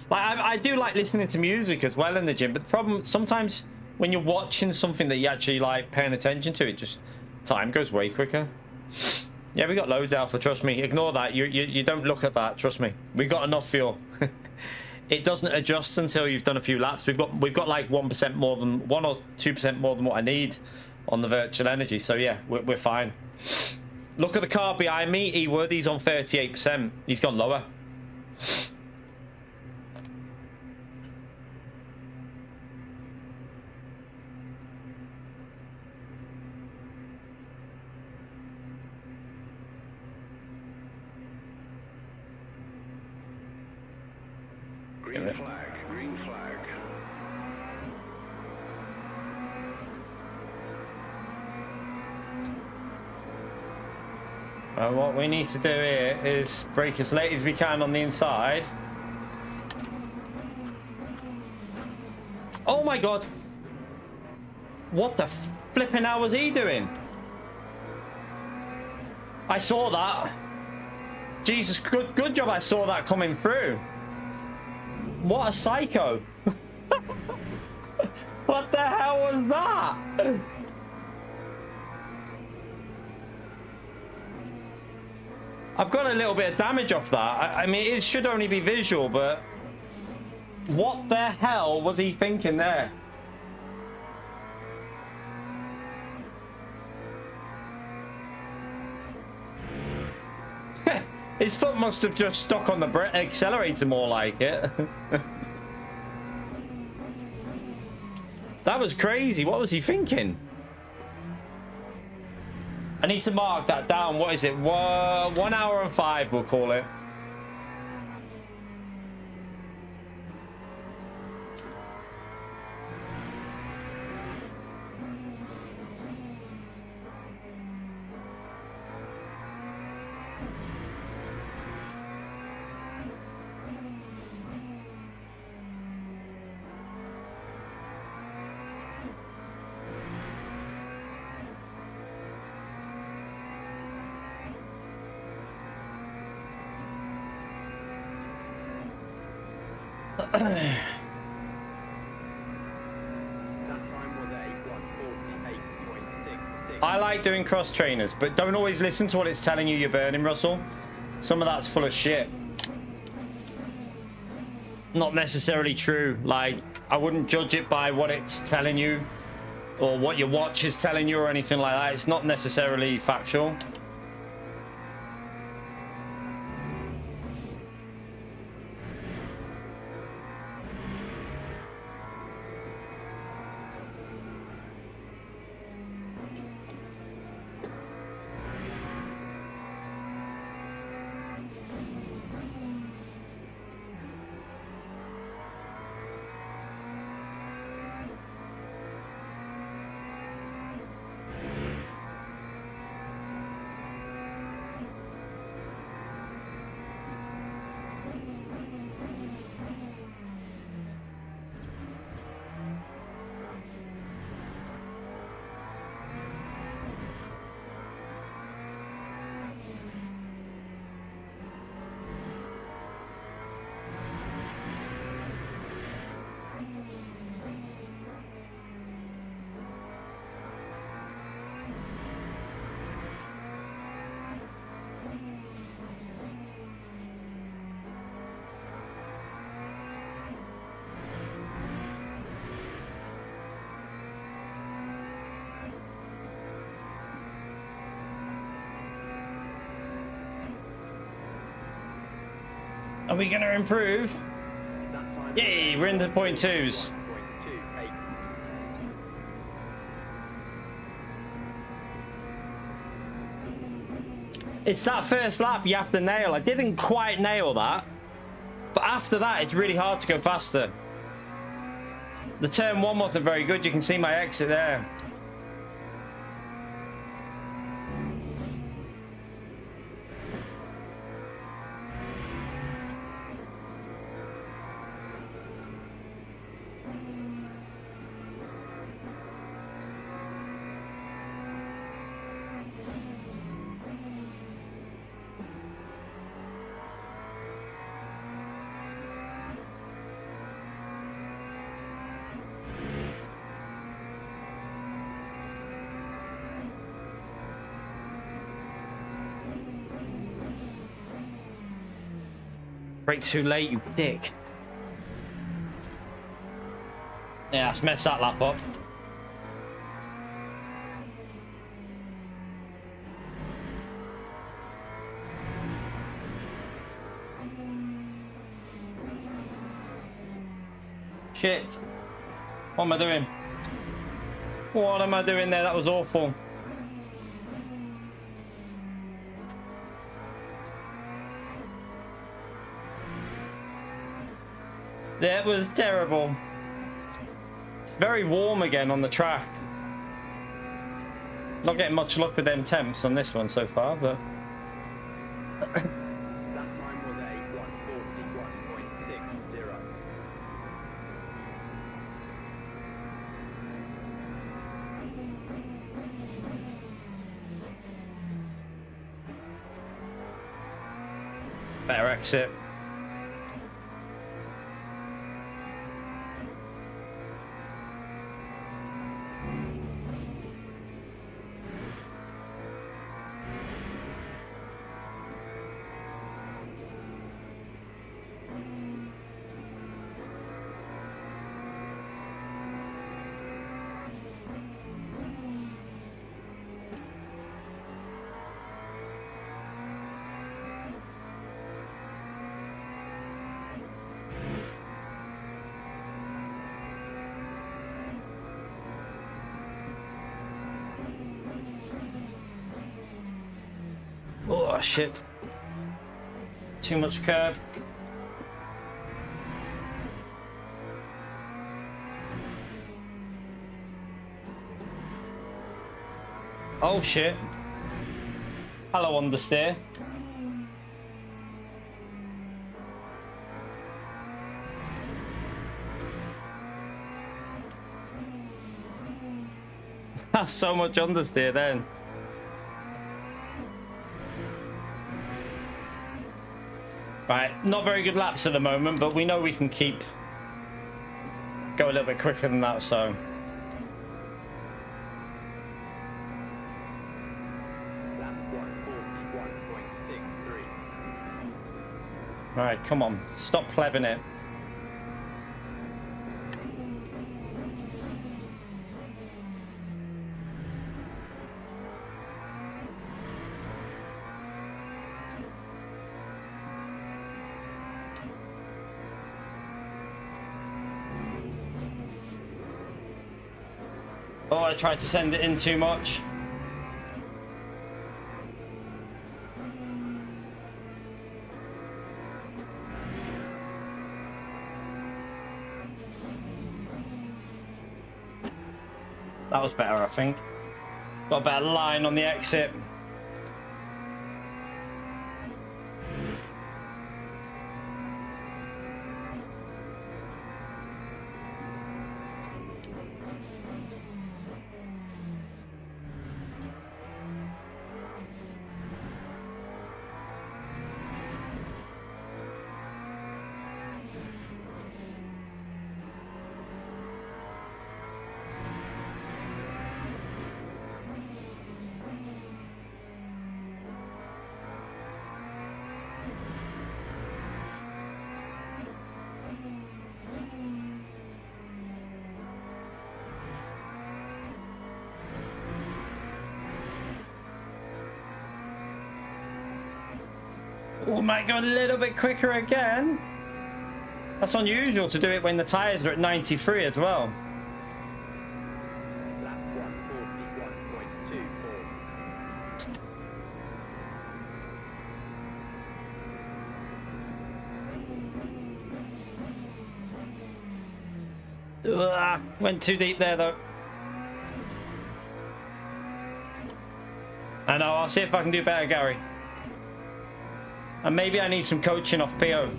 Like I do like listening to music as well in the gym, but the problem sometimes when you're watching something that you actually like paying attention to, it just time goes way quicker. Yeah, we got loads Alpha, trust me. Ignore that. You don't look at that, trust me. We got enough fuel. It doesn't adjust until you've done a few laps. We've got like 1% more than 1 or 2% more than what I need on the virtual energy. So yeah, we're fine. Look at the car behind me. E-Wood, he's on 38%. He's gone lower. Green flag, green flag. What we need to do here is brake as late as we can on the inside. Oh my god! What the flipping hell was he doing? I saw that. Jesus, good job I saw that coming through. What a psycho. What the hell was that? I've got a little bit of damage off that. I mean, it should only be visual, but what the hell was he thinking there? His foot must have just stuck on the accelerator more like it. That was crazy. What was he thinking? I need to mark that down. What is it? 1 hour and 5, we'll call it. I like doing cross trainers, but don't always listen to what it's telling you you're burning, Russell. Some of that's full of shit. Not necessarily true. Like, I wouldn't judge it by what it's telling you or what your watch is telling you or anything like that. It's not necessarily factual. Are we going to improve? Yay, we're in the point twos. It's that first lap you have to nail. I didn't quite nail that. But after that, it's really hard to go faster. The turn one wasn't very good. You can see my exit there. Brake too late, you dick. Yeah, let's mess that lap up. Shit. What am I doing? What am I doing there? That was awful. That was terrible. It's very warm again on the track. Not getting much luck with them temps on this one so far, but That time was a 141.60. better exit. Oh shit. Too much curb. Oh shit. Hello, understeer. That's so much understeer then. Right, not very good laps at the moment, but we know we can go a little bit quicker than that, so. All right, come on, stop plebbing it. Oh, I tried to send it in too much. That was better, I think. Got a better line on the exit. Oh, might go a little bit quicker again. That's unusual to do it when the tyres are at 93 as well. Lap 141.24. Ugh, went too deep there though. I know, I'll see if I can do better, Gary. And maybe I need some coaching off PO.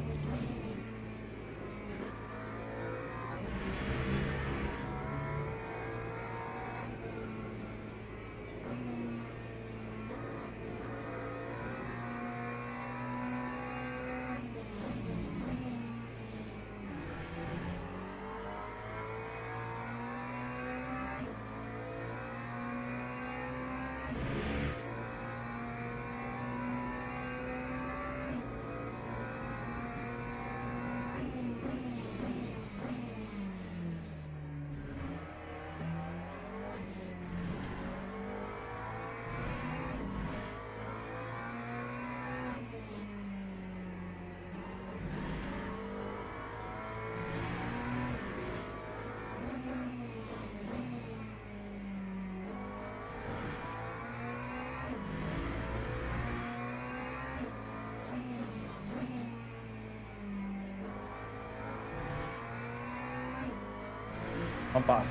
Not bad.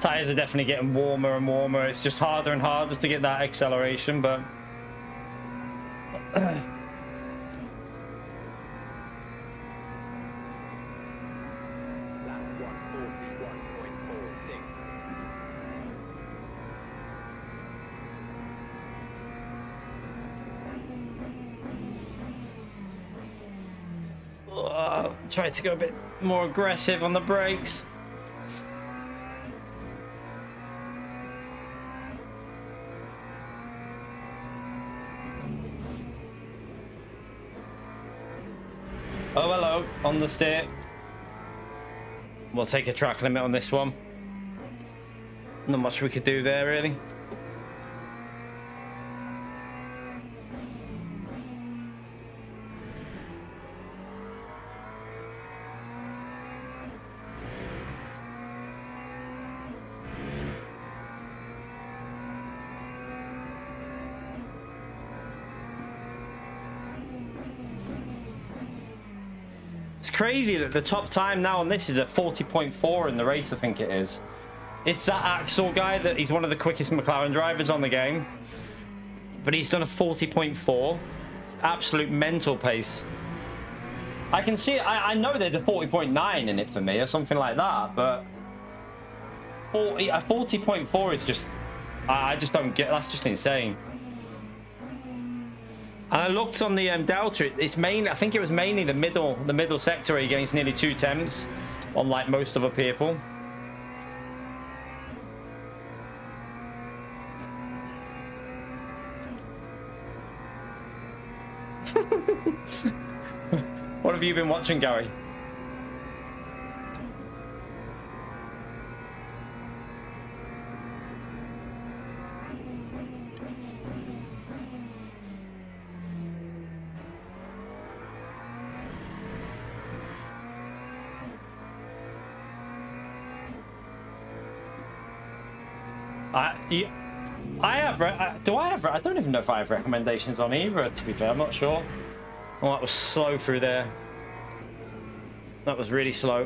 Tires are definitely getting warmer and warmer. It's just harder and harder to get that acceleration, but Lap 141.46. try to go a bit more aggressive on the brakes. Oh, hello, on the steer. We'll take a track limit on this one. Not much we could do there, really. It's crazy that the top time now on this is a 40.4 in the race, I think it is. It's that Axel guy that he's one of the quickest McLaren drivers on the game. But he's done a 40.4. It's absolute mental pace. I can see it. I know there's a 40.9 in it for me or something like that, but a 40.4 is just, I just don't get, that's just insane. And I looked on the Delta, it's main, I think it was mainly the middle sector where he gains nearly 2 temps, unlike most other people. What have you been watching, Gary? I don't even know if I have recommendations on either, to be fair. I'm not sure. Oh, that was slow through there. That was really slow.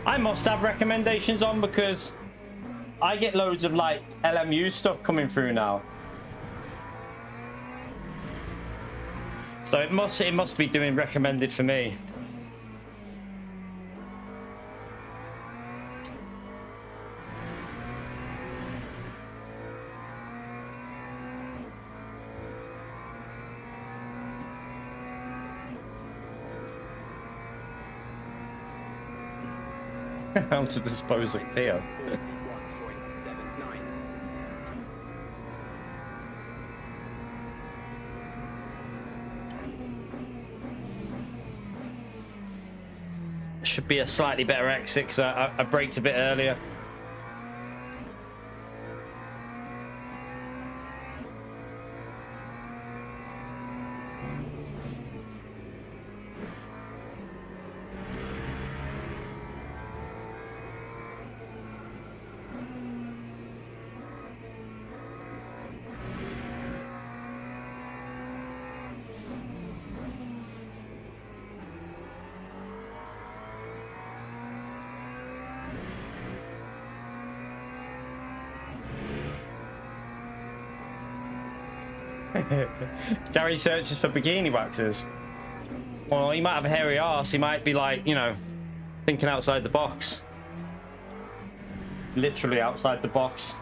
I must have recommendations on because I get loads of like LMU stuff coming through now. So it must be doing recommended for me. How to dispose of Theo. Should be a slightly better exit because I braked a bit earlier. Gary searches for bikini waxes. Well, he might have a hairy arse. He might be like, you know, thinking outside the box. Literally outside the box.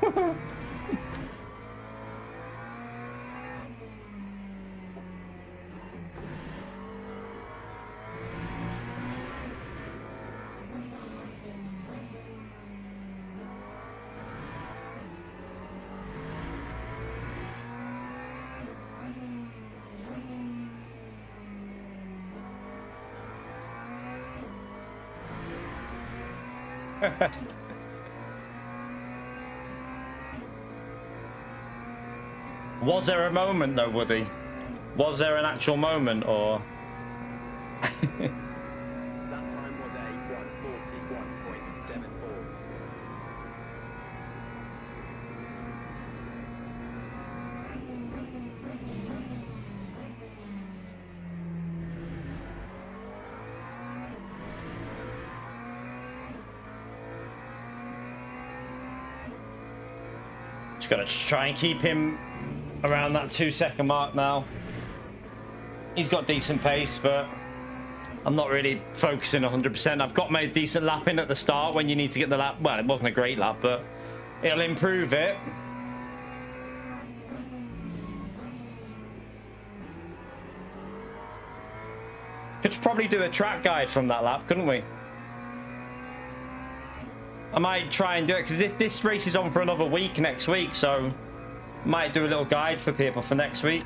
Was there a moment though, Woody? Was there an actual moment, or? That time was a 1:41.74. Just gotta try and keep him around that 2-second mark now. He's got decent pace, but I'm not really focusing 100%. I've got my decent lap in at the start when you need to get the lap. Well, it wasn't a great lap, but it'll improve it. Could probably do a track guide from that lap, couldn't we? I might try and do it because this race is on for another week next week, so Might do a little guide for people for next week,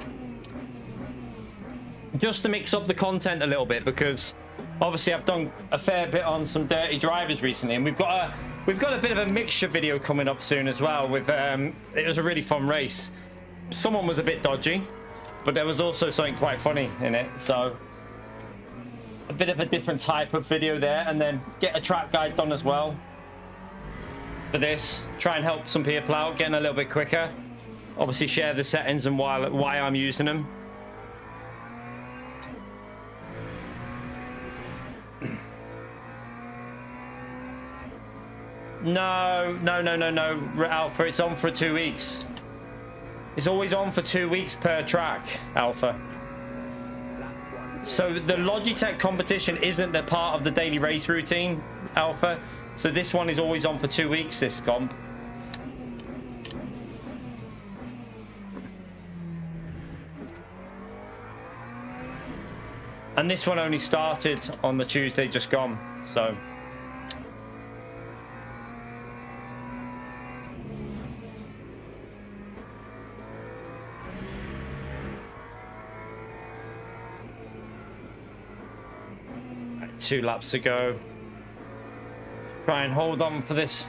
just to mix up the content a little bit, because obviously I've done a fair bit on some dirty drivers recently, and we've got a bit of a mixture video coming up soon as well. With it was a really fun race. Someone was a bit dodgy, but there was also something quite funny in it, so a bit of a different type of video there. And then get a track guide done as well for this, try and help some people out getting a little bit quicker. Obviously share the settings and why I'm using them. No, Alpha, it's on for 2 weeks. It's always on for 2 weeks per track, Alpha. So the Logitech competition isn't the part of the daily race routine, Alpha. So this one is always on for 2 weeks, this comp. And this one only started on the Tuesday just gone, so. Right, 2 laps to go. Try and hold on for this.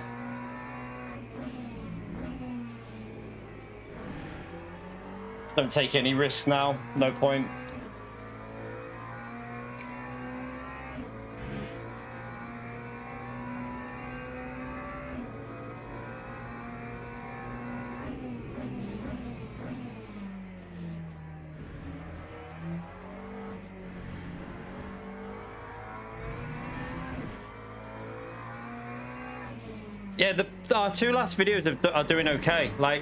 Don't take any risks now, no point. Yeah, our 2 last videos are doing okay. Like,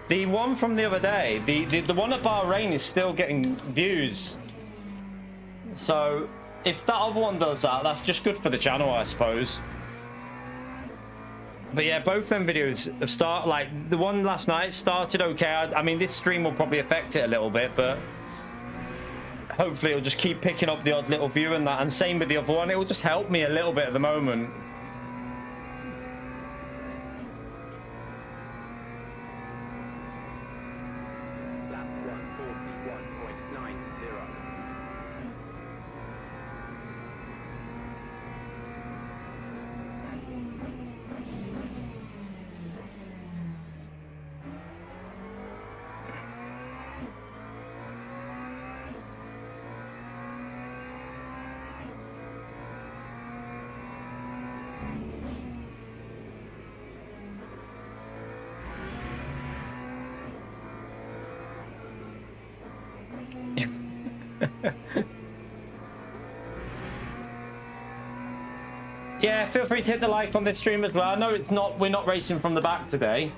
the one from the other day, the one at Bahrain is still getting views. So, if that other one does that, that's just good for the channel, I suppose. But yeah, both them videos have like, the one last night started okay. I mean, this stream will probably affect it a little bit, but hopefully it'll just keep picking up the odd little view and that. And same with the other one, it will just help me a little bit at the moment. Yeah, feel free to hit the like on this stream as well. I know we're not racing from the back today.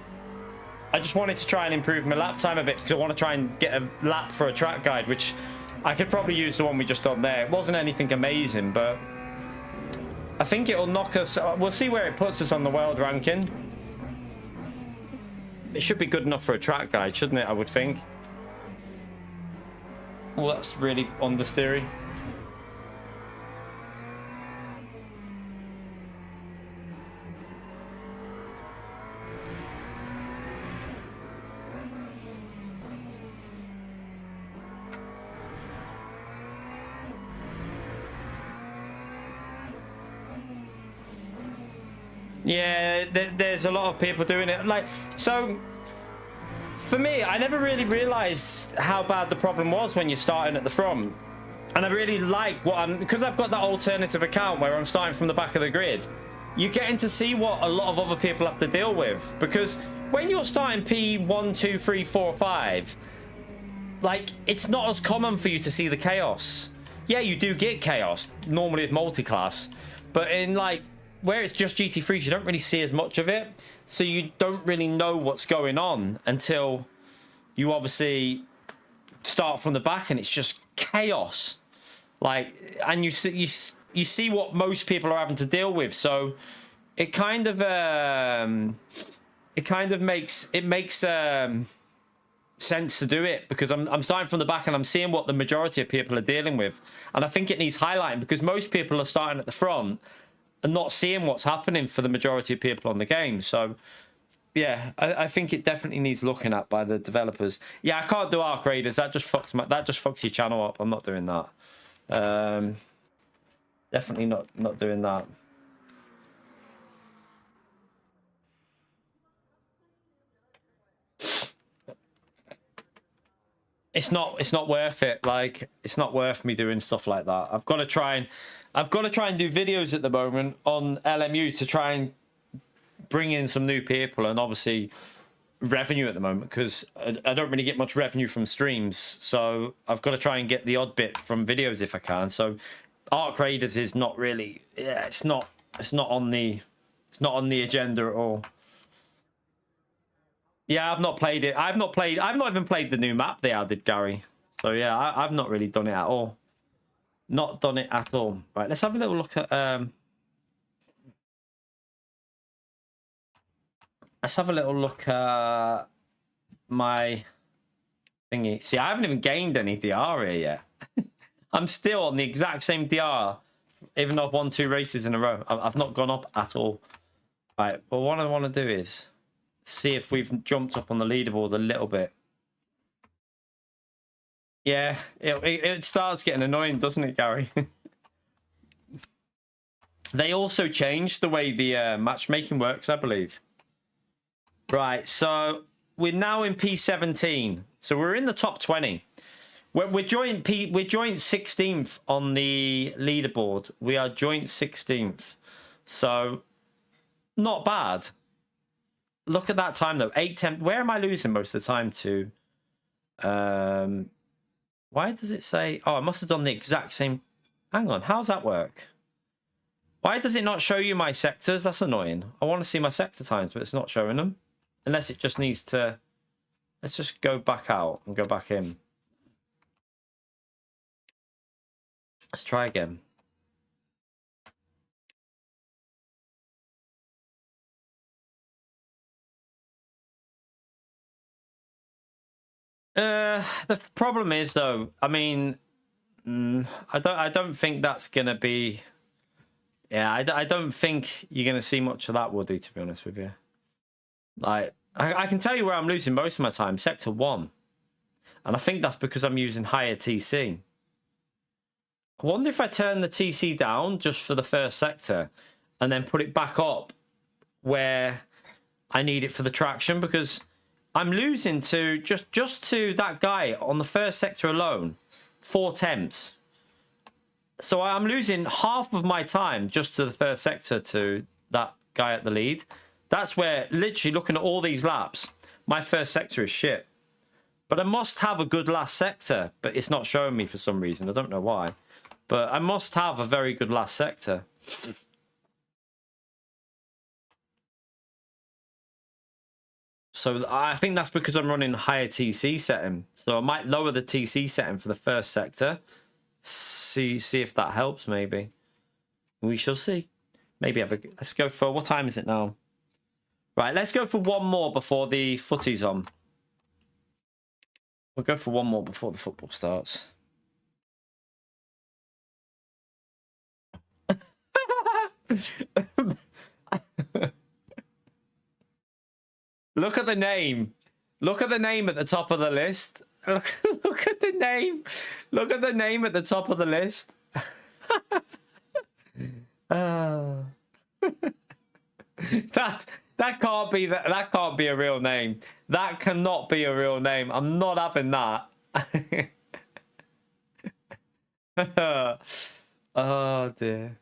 I just wanted to try and improve my lap time a bit, because I want to try and get a lap for a track guide, which I could probably use the one we just done there. It wasn't anything amazing, but I think it'll knock us. We'll see where it puts us on the world ranking. It should be good enough for a track guide, shouldn't it? I would think. Well, that's really understeery. Yeah, there's a lot of people doing it. Like, so for me, I never really realized how bad the problem was when you're starting at the front. And I really like because I've got that alternative account where I'm starting from the back of the grid. You're getting to see what a lot of other people have to deal with, because when you're starting P1, 2, 3, 4, 5, like, it's not as common for you to see the chaos. Yeah, you do get chaos normally with multi-class, but in like where it's just GT3s, you don't really see as much of it. So you don't really know what's going on until you obviously start from the back, and it's just chaos. Like, and you see what most people are having to deal with. So it kind of makes sense to do it, because I'm starting from the back and I'm seeing what the majority of people are dealing with. And I think it needs highlighting, because most people are starting at the front and not seeing what's happening for the majority of people on the game. So Yeah, I think it definitely needs looking at by the developers. Yeah, I can't do arc raiders. That just fucks your channel up. I'm not doing that. Definitely not doing that. It's not worth it. Like, it's not worth me doing stuff like that. I've got to try and do videos at the moment on LMU to try and bring in some new people, and obviously revenue at the moment, because I don't really get much revenue from streams, so I've got to try and get the odd bit from videos if I can. So Arc Raiders is not really, yeah, it's not on the agenda at all. Yeah, I've not played it. I've not even played the new map they added, Gary. So yeah, I've not really done it at all. Not done it at all. Right, let's have a little look at let's have a little look at my thingy. See, I haven't even gained any DR here yet. I'm still on the exact same DR, even though I've won 2 races in a row. I've not gone up at all. Right, but what I want to do is see if we've jumped up on the leaderboard a little bit. Yeah, it starts getting annoying, doesn't it, Gary? They also changed the way the matchmaking works, I believe. Right, so we're now in P17. So we're in the top 20. We're joint 16th on the leaderboard. We are joint 16th. So not bad. Look at that time though. 8:10. Where am I losing most of the time to? Why does it say? Oh, I must have done the exact same. Hang on. How's that work? Why does it not show you my sectors? That's annoying. I want to see my sector times, but it's not showing them. Unless it just needs to. Let's just go back out and go back in. Let's try again. The problem is though, I mean, I don't think that's gonna be. Yeah, I don't think you're gonna see much of that, Woody. To be honest with you, like I can tell you where I'm losing most of my time, sector 1, and I think that's because I'm using higher TC. I wonder if I turn the TC down just for the first sector, and then put it back up where I need it for the traction, because I'm losing to just to that guy on the first sector alone, 4 temps. So I'm losing half of my time just to the first sector to that guy at the lead. That's where, literally looking at all these laps, my first sector is shit. But I must have a good last sector, but it's not showing me for some reason. I don't know why. But I must have a very good last sector. So I think that's because I'm running higher TC setting. So I might lower the TC setting for the first sector. See if that helps, maybe. We shall see. Maybe let's go for, what time is it now? Right, let's go for one more before the footy's on. We'll go for one more before the football starts. Look at the name. Look at the name at the top of the list. Look at the name. Look at the name at the top of the list. That can't be that can't be a real name. That cannot be a real name. I'm not having that. Oh dear.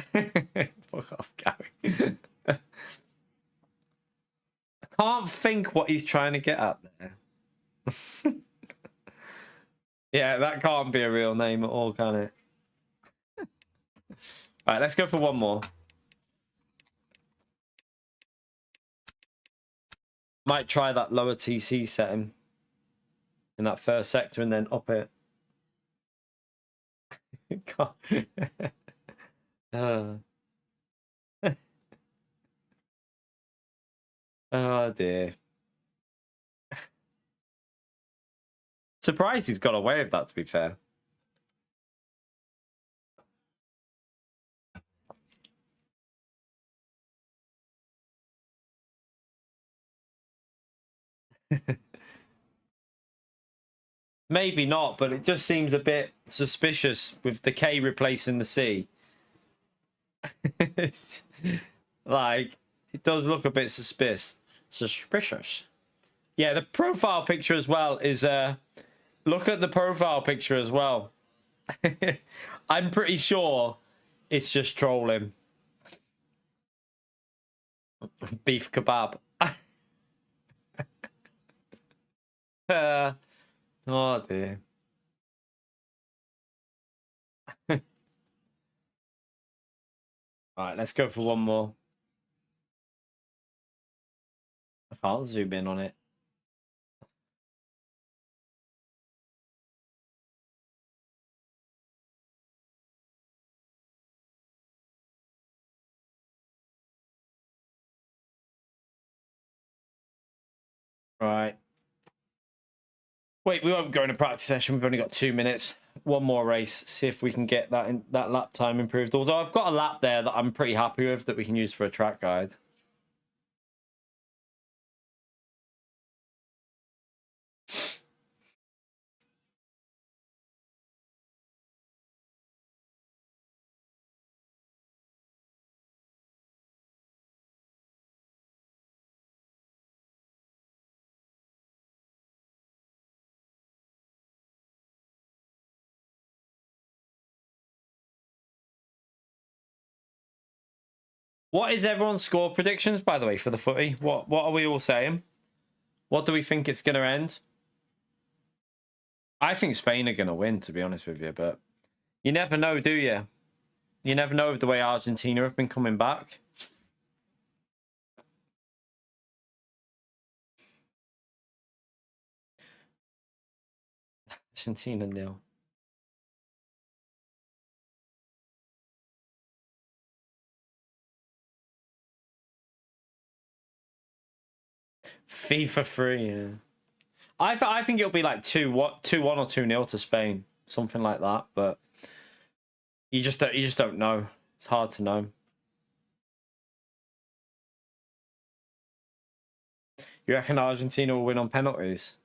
Fuck off, Gary. I can't think what he's trying to get at there. Yeah, that can't be a real name at all, can it? Right, let's go for one more. Might try that lower TC setting in that first sector and then up it. Oh dear. Surprised he's got away with that, to be fair. Maybe not, but it just seems a bit suspicious with the K replacing the C. Like, it does look a bit suspicious. Yeah, the profile picture as well is look at the profile picture as well. I'm pretty sure it's just trolling. Beef kebab. Oh dear. Alright, let's go for one more. I can't zoom in on it. Right. Wait, we won't go in a practice session. We've only got 2 minutes. One more race. See if we can get that lap time improved. Although I've got a lap there that I'm pretty happy with that we can use for a track guide. What is everyone's score predictions, by the way, for the footy? What are we all saying? What do we think it's going to end? I think Spain are going to win, to be honest with you, but you never know, do you? You never know with the way Argentina have been coming back. Argentina nil. FIFA 3, yeah. I think it'll be like 2-1 or 2-0 to Spain, something like that. But you just don't know. It's hard to know. You reckon Argentina will win on penalties?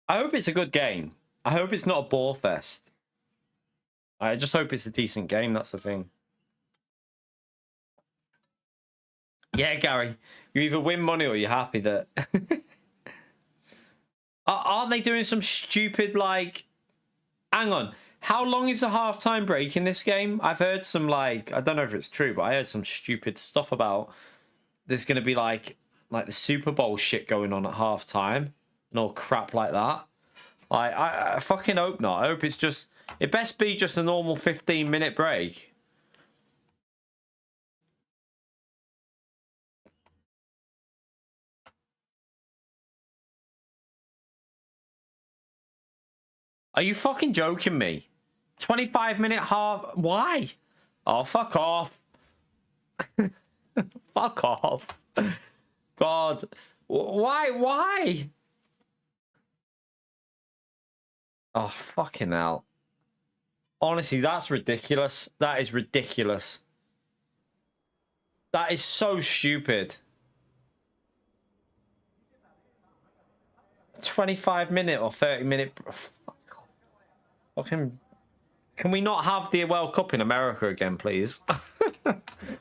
I hope it's a good game. I hope it's not a ball fest. I just hope it's a decent game. That's the thing. Yeah, Gary, you either win money or you're happy that. Aren't they doing some stupid, like, hang on, how long is the halftime break in this game? I've heard some, like, I don't know if it's true, but I heard some stupid stuff about there's going to be like the Super Bowl shit going on at halftime and all crap like that. I fucking hope not. I hope it's just, it best be just a normal 15-minute break. Are you fucking joking me? 25-minute half? Why? Oh, fuck off. Fuck off. God. Why? Oh, fucking hell. Honestly, that's ridiculous. That is ridiculous. That is so stupid. 25-minute or 30-minute. Fucking. Can we not have the World Cup in America again, please?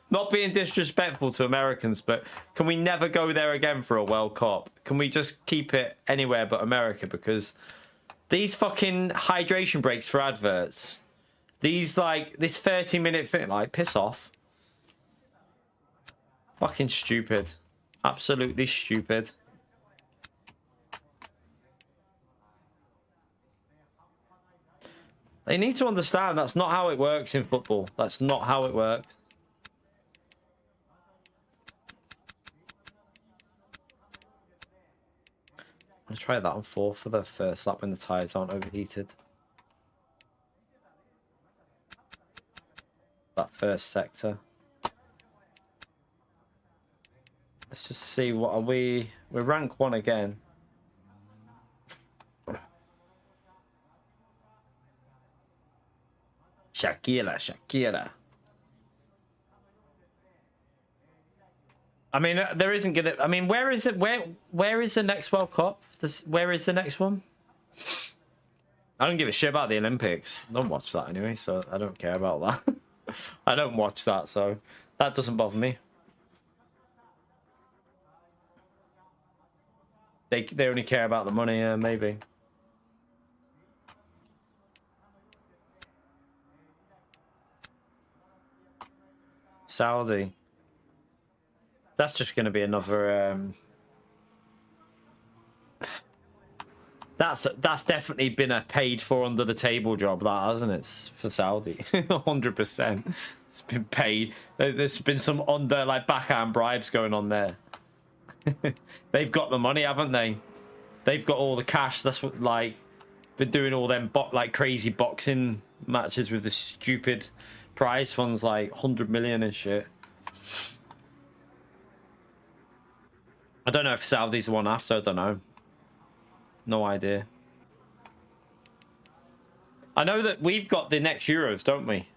Not being disrespectful to Americans, but can we never go there again for a World Cup? Can we just keep it anywhere but America? Because these fucking hydration breaks for adverts, these, like, this 30-minute thing, like, piss off. Fucking stupid. Absolutely stupid. They need to understand that's not how it works in football. That's not how it works. I'm gonna try that on 4 for the first lap when the tyres aren't overheated. That first sector. Let's just see, what are we? We're rank 1 again. Shakira. I mean, there isn't gonna. I mean, where is it? Where is the next World Cup? Where is the next one? I don't give a shit about the Olympics. I don't watch that anyway, so I don't care about that. I don't watch that, so that doesn't bother me. They only care about the money, maybe. Saudi. That's just going to be another. That's definitely been a paid for under the table job, that hasn't it? For Saudi, 100%. It's been paid. There's been some under like backhand bribes going on there. They've got the money, haven't they? They've got all the cash. That's what like been doing all them like crazy boxing matches with the stupid prize funds like 100 million and shit. I don't know if Saudi's the one after. I don't know. No idea. I know that we've got the next Euros, don't we?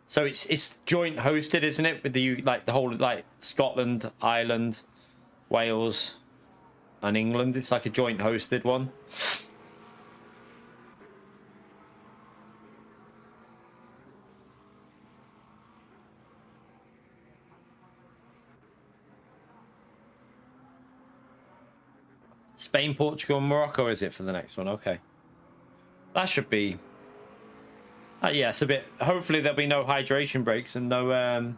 So it's joint hosted, isn't it? With the like the whole like Scotland, Ireland, Wales, and England. It's like a joint hosted one. Spain, Portugal, and Morocco, is it, for the next one? Okay. That should be... yeah, it's a bit... Hopefully there'll be no hydration breaks and no...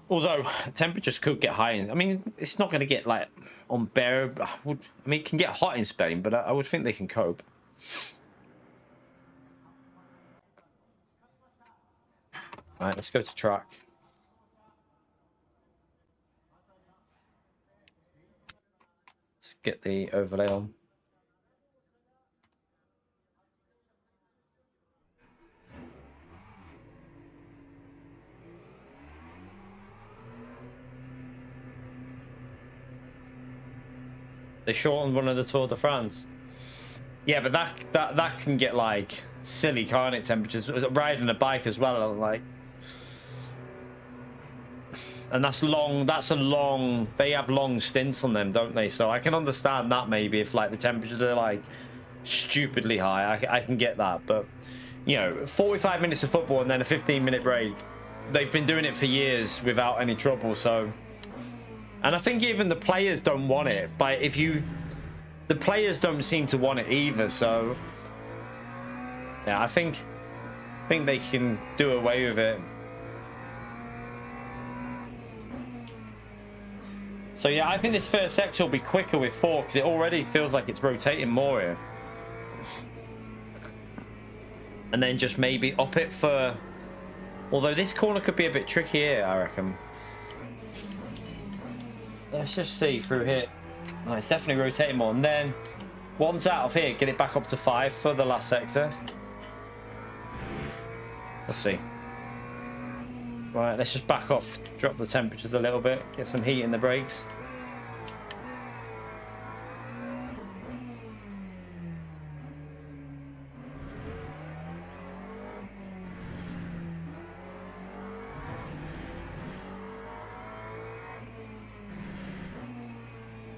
Although, temperatures could get high. I mean, it's not going to get, like, unbearable. I mean, it can get hot in Spain, but I would think they can cope. Right, let's go to track. Let's get the overlay on. They shortened one of the Tour de France. Yeah, but that can get like silly, can't it? Temperatures. Riding a bike as well, like. And that's long. That's a long. They have long stints on them, don't they? So I can understand that maybe if like the temperatures are like stupidly high. I can get that, but you know, 45 minutes of football and then a 15-minute break. They've been doing it for years without any trouble. So, and I think even the players don't want it. But the players don't seem to want it either. So yeah, I think they can do away with it. So yeah, I think this first sector will be quicker with 4 because it already feels like it's rotating more here. And then just maybe up it for... Although this corner could be a bit tricky here, I reckon. Let's just see through here. Oh, it's definitely rotating more. And then once out of here, get it back up to 5 for the last sector. Let's see. Right, let's just back off, drop the temperatures a little bit, get some heat in the brakes.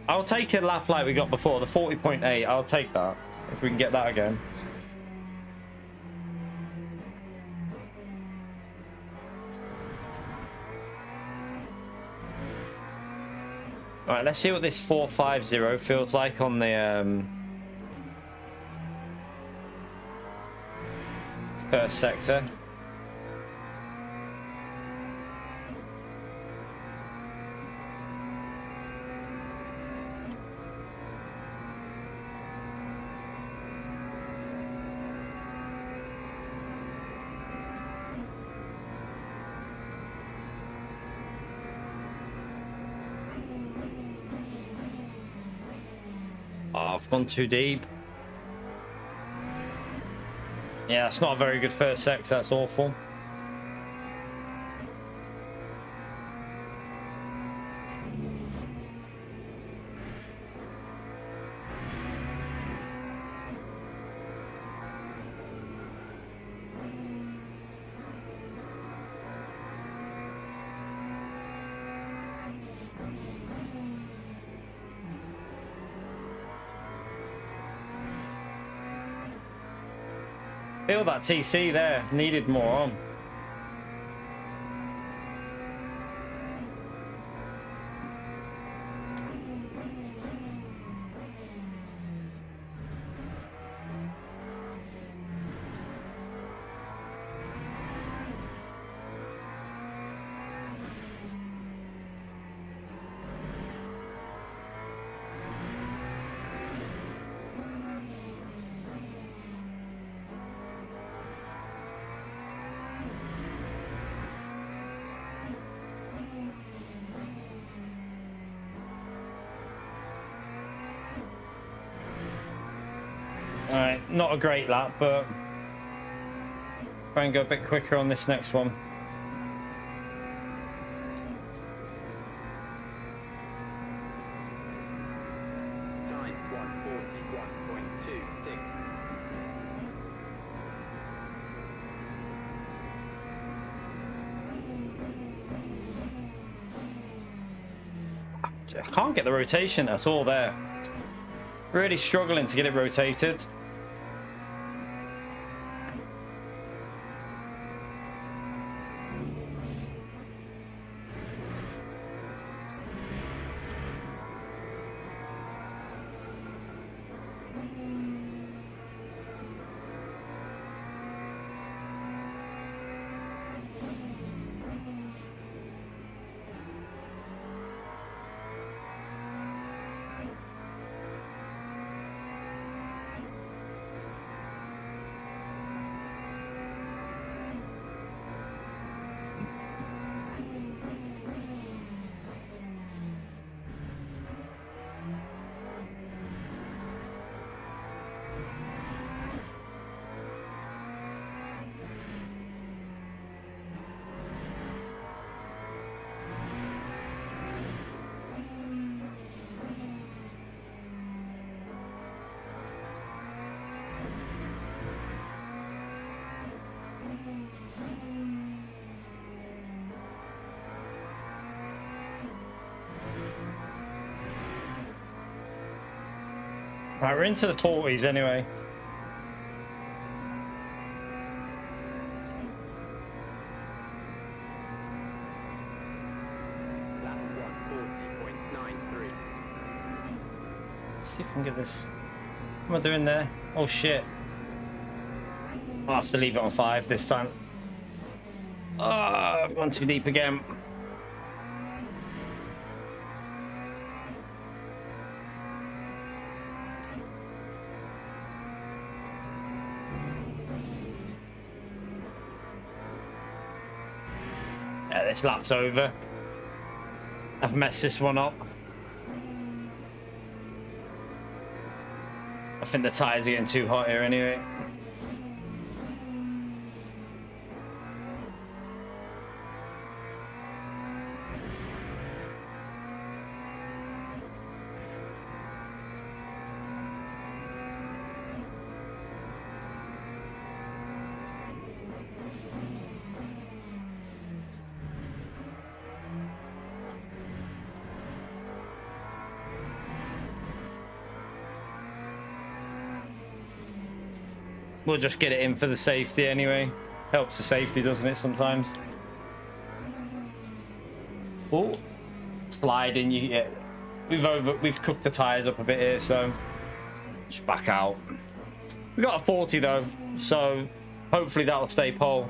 I'll take a lap like we got before, the 40.8, I'll take that, if we can get that again. Alright, let's see what this 450 feels like on the first sector. Oh, I've gone too deep. Yeah, it's not a very good first sector. That's awful. Feel that TC there. Needed more on. Alright, not a great lap, but try and go a bit quicker on this next one. Time 141.26. I can't get the rotation at all there. Really struggling to get it rotated. Right, we're into the 40s anyway. Lap 140.93. Let's see if we can get this. What am I doing there? Oh shit. I'll have to leave it on 5 this time. Oh, I've gone too deep again. Yeah, this lap's over. I've messed this one up. I think the tyres are getting too hot here anyway. We'll just get it in for the safety anyway. Helps the safety, doesn't it, sometimes? Oh, sliding. You get. We've cooked the tires up a bit here, so just back out. We got a 40 though, so hopefully that'll stay pole.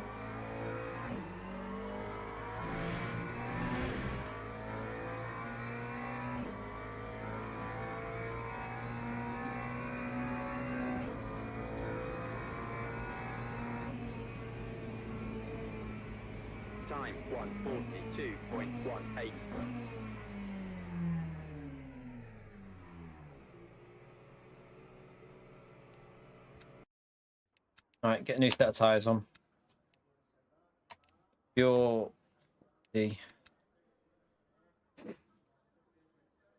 Time 142.18. All right, get a new set of tires on. You're the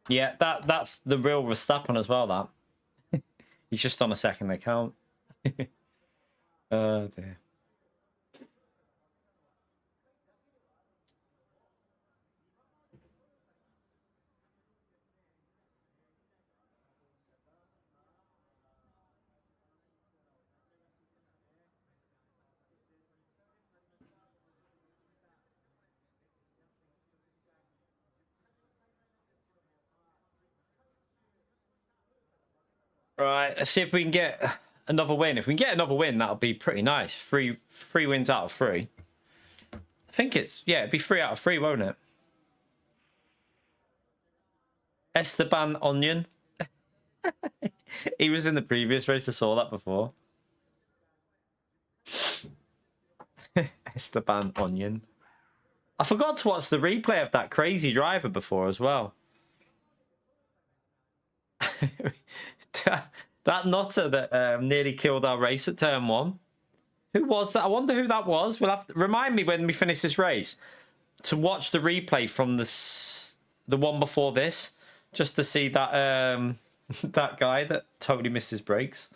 yeah, that's the real Verstappen as well. That he's just on a second account. Oh dear. Right, let's see if we can get another win. If we can get another win, that'll be pretty nice. Three wins out of 3. I think it'd be 3 out of 3, won't it? Esteban Onion. He was in the previous race. I saw that before. Esteban Onion. I forgot to watch the replay of that crazy driver before as well. That nutter that nearly killed our race at turn 1. Who was that? I wonder who that was. We'll have to remind me when we finish this race to watch the replay from the one before this, just to see that that guy that totally missed his brakes.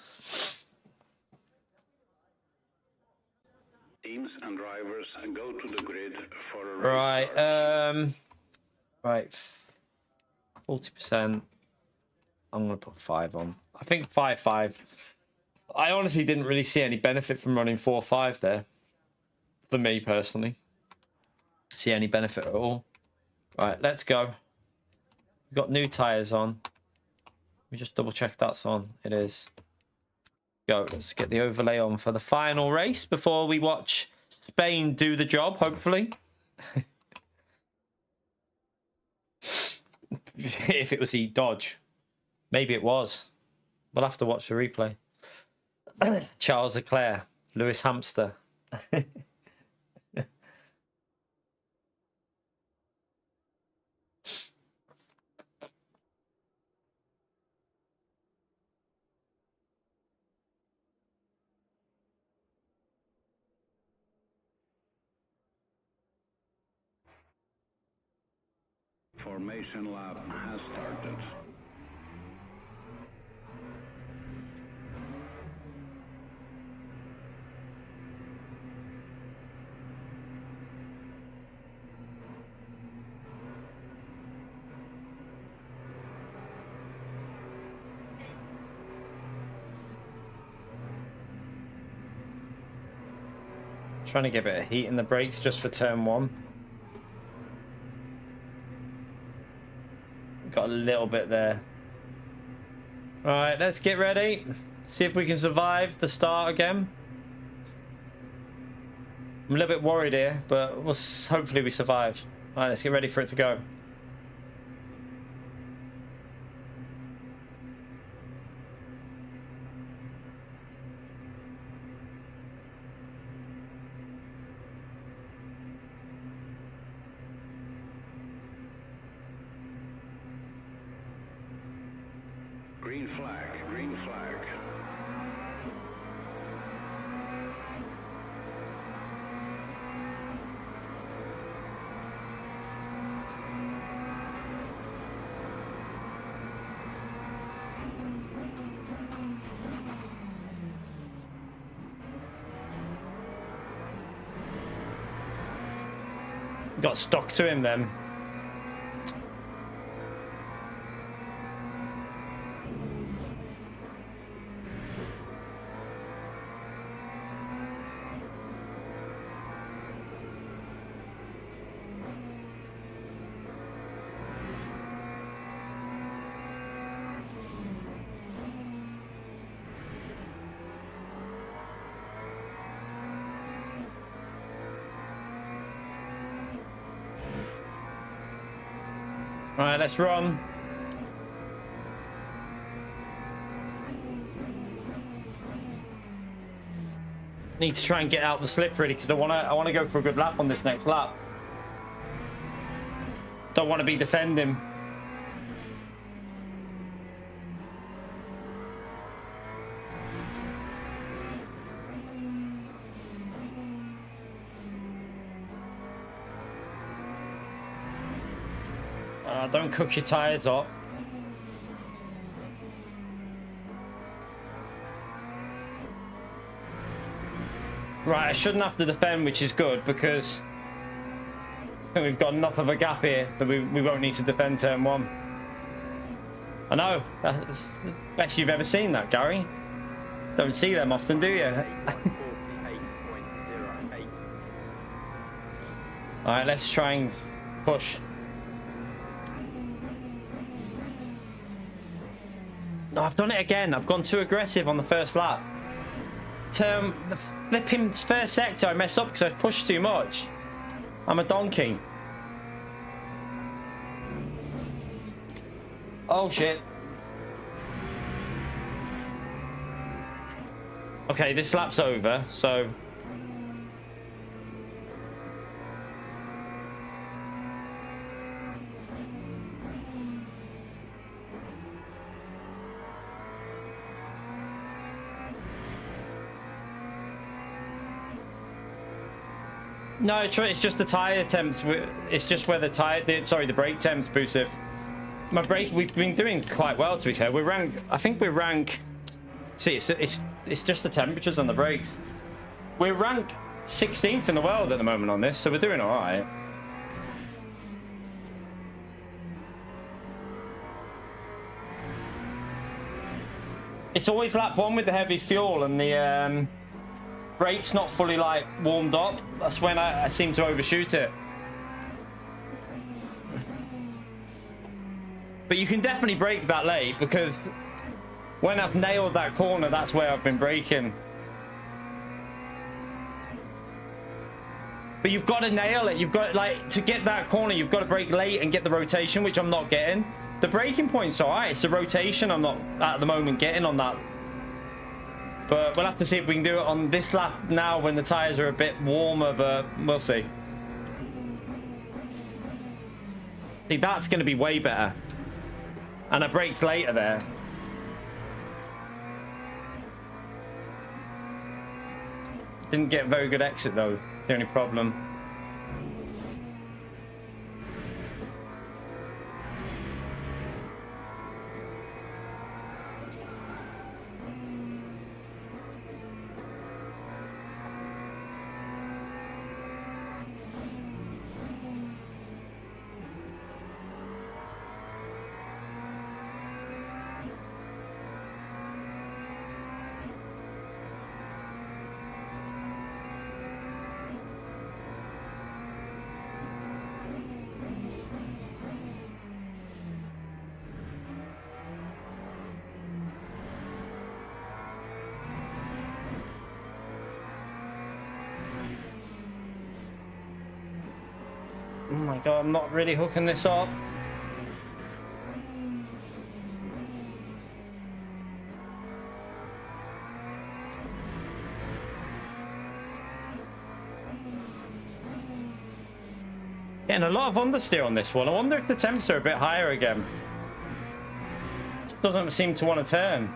Teams and drivers go to the grid for a race Right. start. Right. 40%. I'm gonna put 5 on. I think 5-5. I honestly didn't really see any benefit from running 4-5 there. For me personally, see any benefit at all. Right, let's go. We've got new tires on. We just double check that's on. It is. Go. Let's get the overlay on for the final race before we watch Spain do the job. Hopefully. If it was Dodge. Maybe it was. We'll have to watch the replay. Charles Leclerc, Lewis Hamster. Formation lap has started. Trying to get a bit of heat in the brakes just for turn 1. Got a little bit there. All right, let's get ready. See if we can survive the start again. I'm a little bit worried here, but hopefully we survive. All right, let's get ready for it to go. Green flag, green flag. Got stuck to him then. All right, let's run. Need to try and get out the slip really, because I want to go for a good lap on this next lap. Don't want to be defending. Don't cook your tires up. Right, I shouldn't have to defend, which is good, because I think we've got enough of a gap here that we won't need to defend turn 1. I know, that's the best you've ever seen that, Gary. Don't see them often, do you? 148.08. Alright, let's try and push. No, I've done it again. I've gone too aggressive on the first lap. The flipping first sector, I messed up because I pushed too much. I'm a donkey. Oh shit. Okay, this lap's over, so no, it's just the tire temps. It's just where the the brake temps, Boosif. My brake, we've been doing quite well, to be fair. I think we're rank. See, it's just the temperatures on the brakes. We're rank 16th in the world at the moment on this, so we're doing all right. It's always lap 1 with the heavy fuel and the brakes not fully like warmed up. That's when I seem to overshoot it. But you can definitely brake that late, because when I've nailed that corner, that's where I've been braking. But you've got to nail it. You've got, like, to get that corner, you've got to brake late and get the rotation, which I'm not getting. The braking point's all right. It's the rotation I'm not at the moment getting on that. But we'll have to see if we can do it on this lap now when the tyres are a bit warmer, but we'll see. See, that's going to be way better. And I braked later there. Didn't get a very good exit though, the only problem. Oh my god, I'm not really hooking this up. Getting a lot of understeer on this one. I wonder if the temps are a bit higher again. Doesn't seem to want to turn.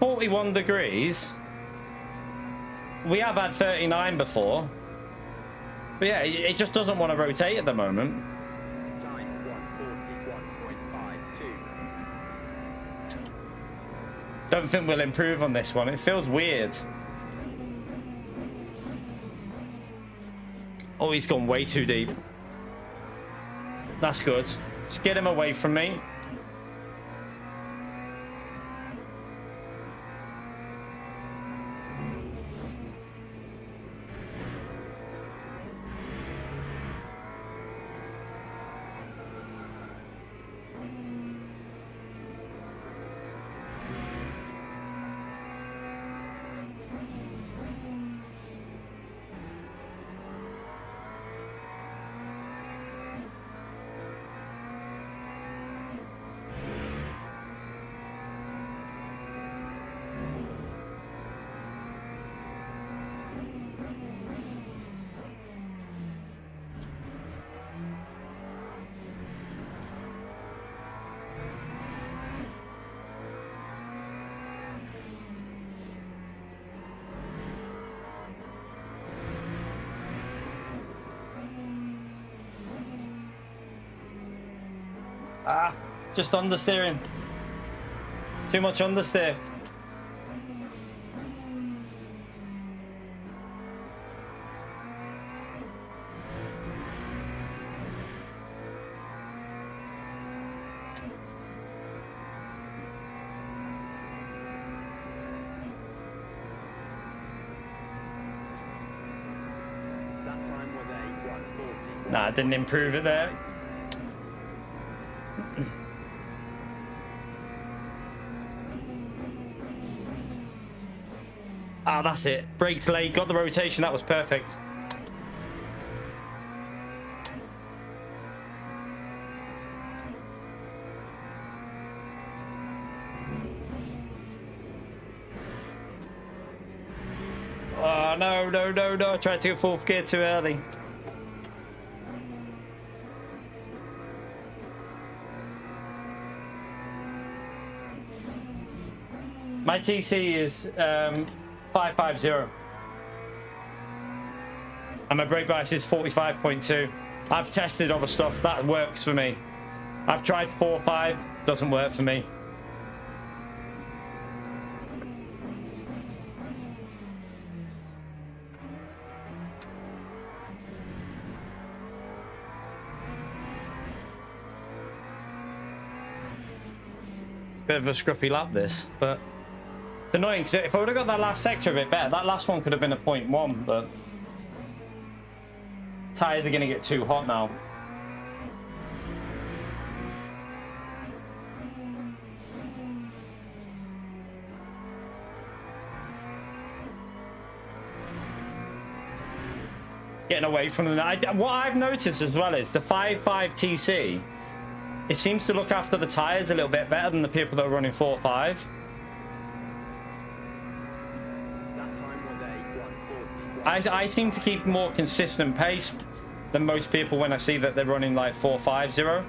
41 degrees. We have had 39 before. But yeah, it just doesn't want to rotate at the moment. Time 141.52. Don't think we'll improve on this one. It feels weird. Oh, he's gone way too deep. That's good. Just get him away from me. Ah, just understeering. Too much understeer. That time was a 140. Nah, I didn't improve it there. Ah, that's it. Braked late, got the rotation, that was perfect. Oh, no, no, no, no. I tried to go fourth gear too early. My TC is 550. And my brake bias is 45.2. I've tested other stuff. That works for me. I've tried 4.5. Doesn't work for me. Bit of a scruffy lap this, but annoying because if I would have got that last sector a bit better, that last one could have been a 0.1, but tires are going to get too hot now. Getting away from them. What I've noticed as well is the 5.5 TC, it seems to look after the tires a little bit better than the people that are running 4.5. That time was a 140. I seem to keep more consistent pace than most people when I see that they're running like 4.50.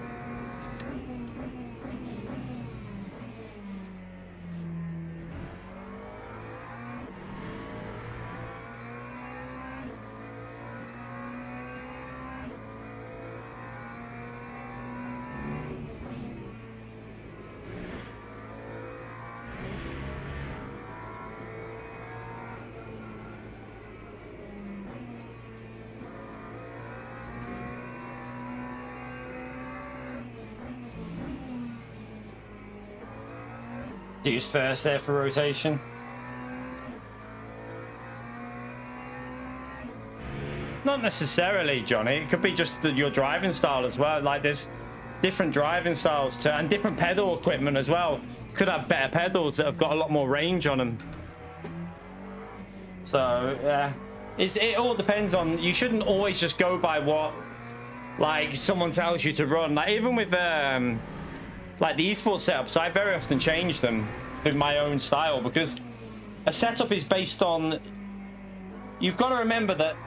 Use first there for rotation. Not necessarily, Johnny. It could be just your driving style as well. Like there's different driving styles too, and different pedal equipment as well. You could have better pedals that have got a lot more range on them. So yeah, it all depends on. You shouldn't always just go by what like someone tells you to run. Like even with like the esports setups, I very often change them with my own style because a setup is based on. You've got to remember that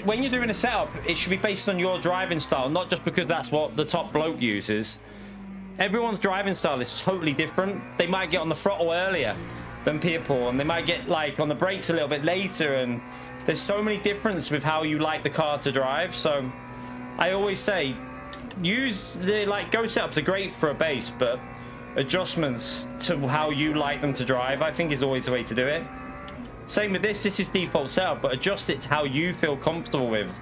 when you're doing a setup, it should be based on your driving style, not just because that's what the top bloke uses. Everyone's driving style is totally different. They might get on the throttle earlier than people, and they might get like on the brakes a little bit later, and there's so many differences with how you like the car to drive. So I always say use the go setups are great for a base, but adjustments to how you like them to drive I think is always the way to do it. Same with this is default setup, but adjust it to how you feel comfortable with.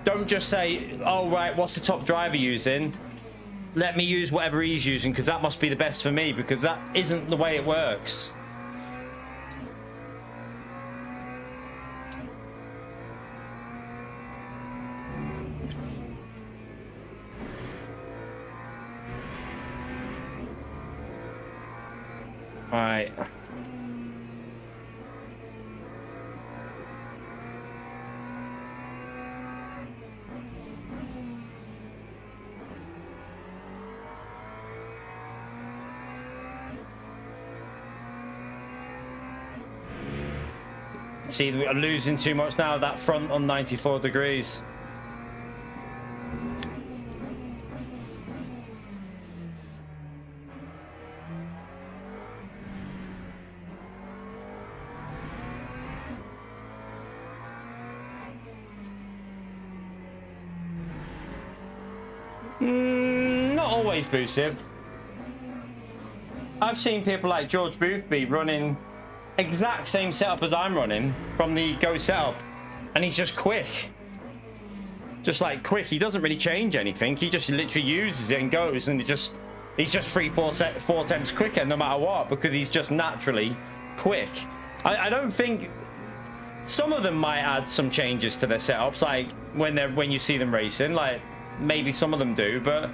Don't just say, oh right, what's the top driver using, let me use whatever he's using because that must be the best for me, because that isn't the way it works. All right. See, we're losing too much now. That front on 94 degrees. Not always Boosive. I've seen people like George Boothby running exact same setup as I'm running from the Go setup, and he's just quick. Just like quick. He doesn't really change anything. He just literally uses it and goes, and he's just 4 tenths quicker no matter what, because he's just naturally quick. I don't think some of them might add some changes to their setups, like when you see them racing, like maybe some of them do, but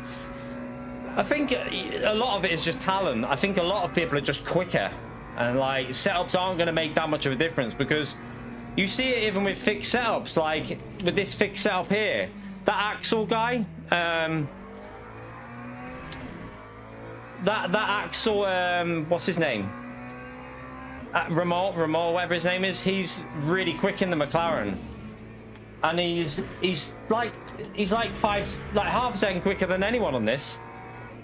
I think a lot of it is just talent. I think a lot of people are just quicker, and like setups aren't going to make that much of a difference, because you see it even with fixed setups, like with this fixed setup here, that Axel guy, that Axel, what's his name? Ramon, whatever his name is. He's really quick in the McLaren, and he's like half a second quicker than anyone on this.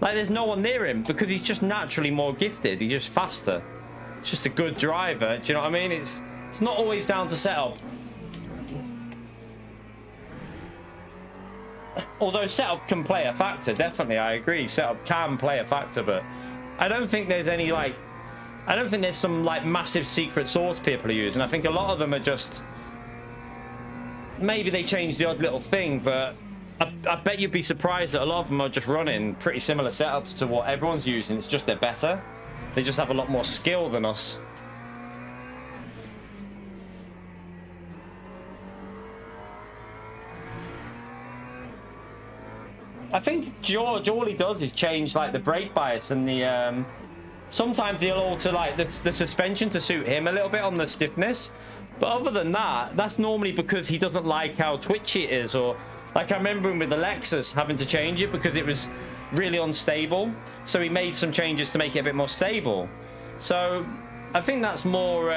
Like, there's no one near him, because he's just naturally more gifted. He's just faster. It's just a good driver. Do you know what I mean? It's not always down to setup. Although setup can play a factor, definitely, I agree. Setup can play a factor, but I don't think there's any, like, I don't think there's some, like, massive secret sauce people are using. I think a lot of them are just, maybe they change the odd little thing, but I bet you'd be surprised that a lot of them are just running pretty similar setups to what everyone's using. It's just they're better. They just have a lot more skill than us. I think George, all he does is change like the brake bias and the sometimes he'll alter like the suspension to suit him a little bit on the stiffness, but other than that, that's normally because he doesn't like how twitchy it is. Or like, I remember him with the Lexus having to change it because it was really unstable, so he made some changes to make it a bit more stable. So I think that's more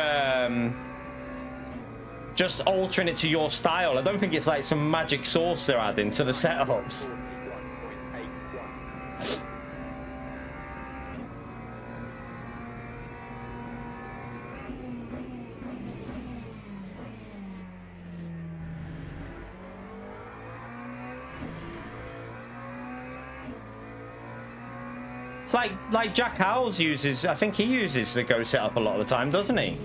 just altering it to your style. I don't think it's like some magic sauce they're adding to the setups. It's like Jack Howells uses, I think he uses the Go setup a lot of the time, doesn't he?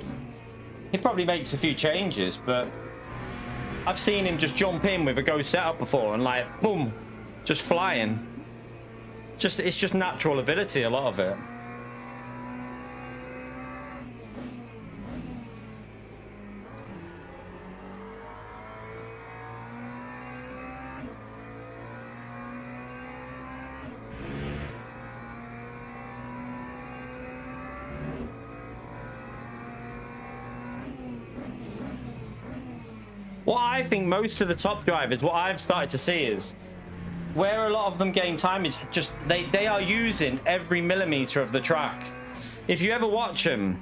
He probably makes a few changes, but I've seen him just jump in with a Go setup before and like, boom, just flying. It's just natural ability, a lot of it. What I think most of the top drivers, what I've started to see is where a lot of them gain time is just they are using every millimeter of the track. If you ever watch them,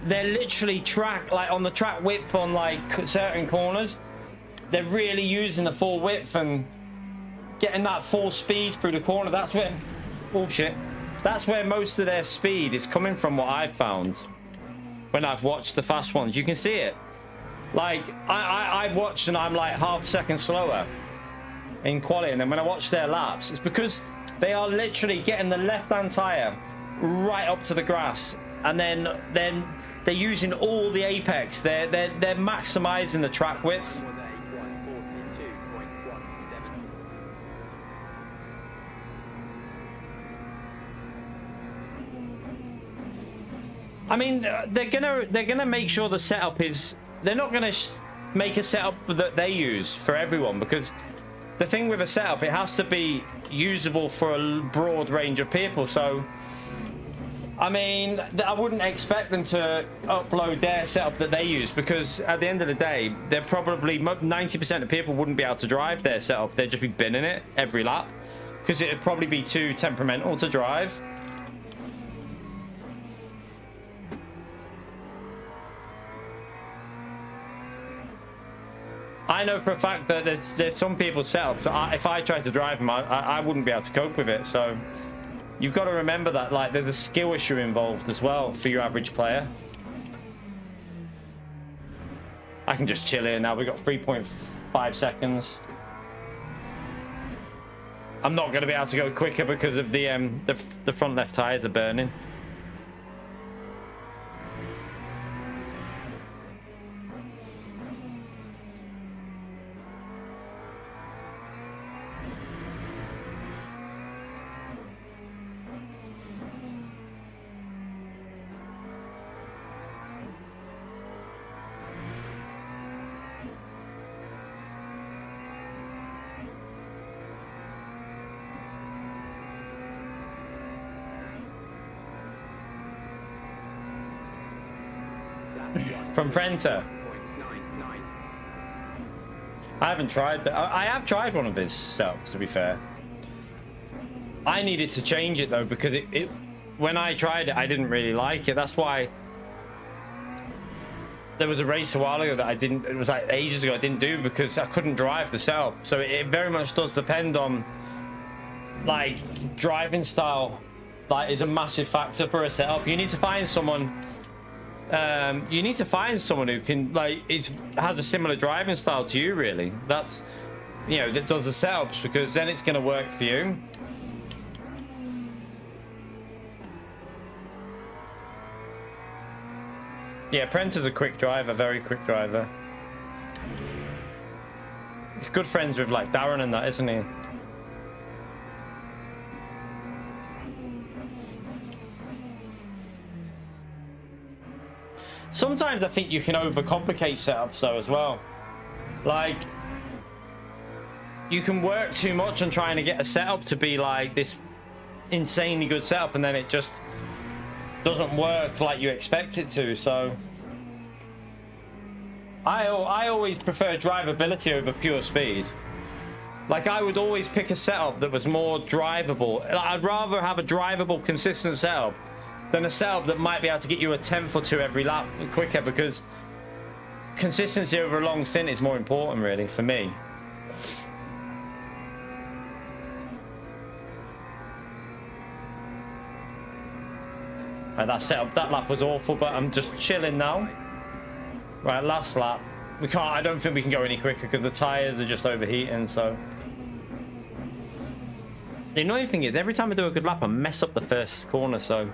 they're literally like on the track width on like certain corners, they're really using the full width and getting that full speed through the corner. That's where, oh shit, that's where most of their speed is coming from, what I've found when I've watched the fast ones. You can see it. Like, I watched and I'm like half a second slower in quality, and then when I watch their laps, it's because they are literally getting the left-hand tire right up to the grass, and then they're using all the apex. They're maximizing the track width. I mean, they're gonna make sure the setup is. They're not gonna make a setup that they use for everyone, because the thing with a setup, it has to be usable for a broad range of people. So, I mean, I wouldn't expect them to upload their setup that they use, because at the end of the day, they're probably 90% of people wouldn't be able to drive their setup. They'd just be binning it every lap, because it'd probably be too temperamental to drive. I know for a fact that there's some people's setups, if I tried to drive them, I wouldn't be able to cope with it. So you've got to remember that, like, there's a skill issue involved as well for your average player. I can just chill here now. We've got 3.5 seconds. I'm not going to be able to go quicker because of the front left tires are burning. From Prenter. 0.99. I haven't tried that. I have tried one of his setups, to be fair. I needed to change it though because it when I tried it, I didn't really like it. That's why there was a race a while ago that I didn't. It was like ages ago. I didn't do because I couldn't drive the setup. So it very much does depend on like driving style. Like is a massive factor for a setup. You need to find someone. You need to find someone who can has a similar driving style to you. Really, that's that does the setups because then it's going to work for you. Yeah, Prenter's a quick driver, very quick driver. He's good friends with like Darren and that, isn't he? Sometimes I think you can overcomplicate setups though as well. Like, you can work too much on trying to get a setup to be like this insanely good setup and then it just doesn't work like you expect it to. So I always prefer drivability over pure speed. Like I would always pick a setup that was more drivable. I'd rather have a drivable, consistent setup than a setup that might be able to get you a 10th or 2 every lap quicker, because consistency over a long stint is more important really for me. That setup, that lap was awful, but I'm just chilling now. Right, last lap. I don't think we can go any quicker because the tires are just overheating. So the annoying thing is every time I do a good lap I mess up the first corner. So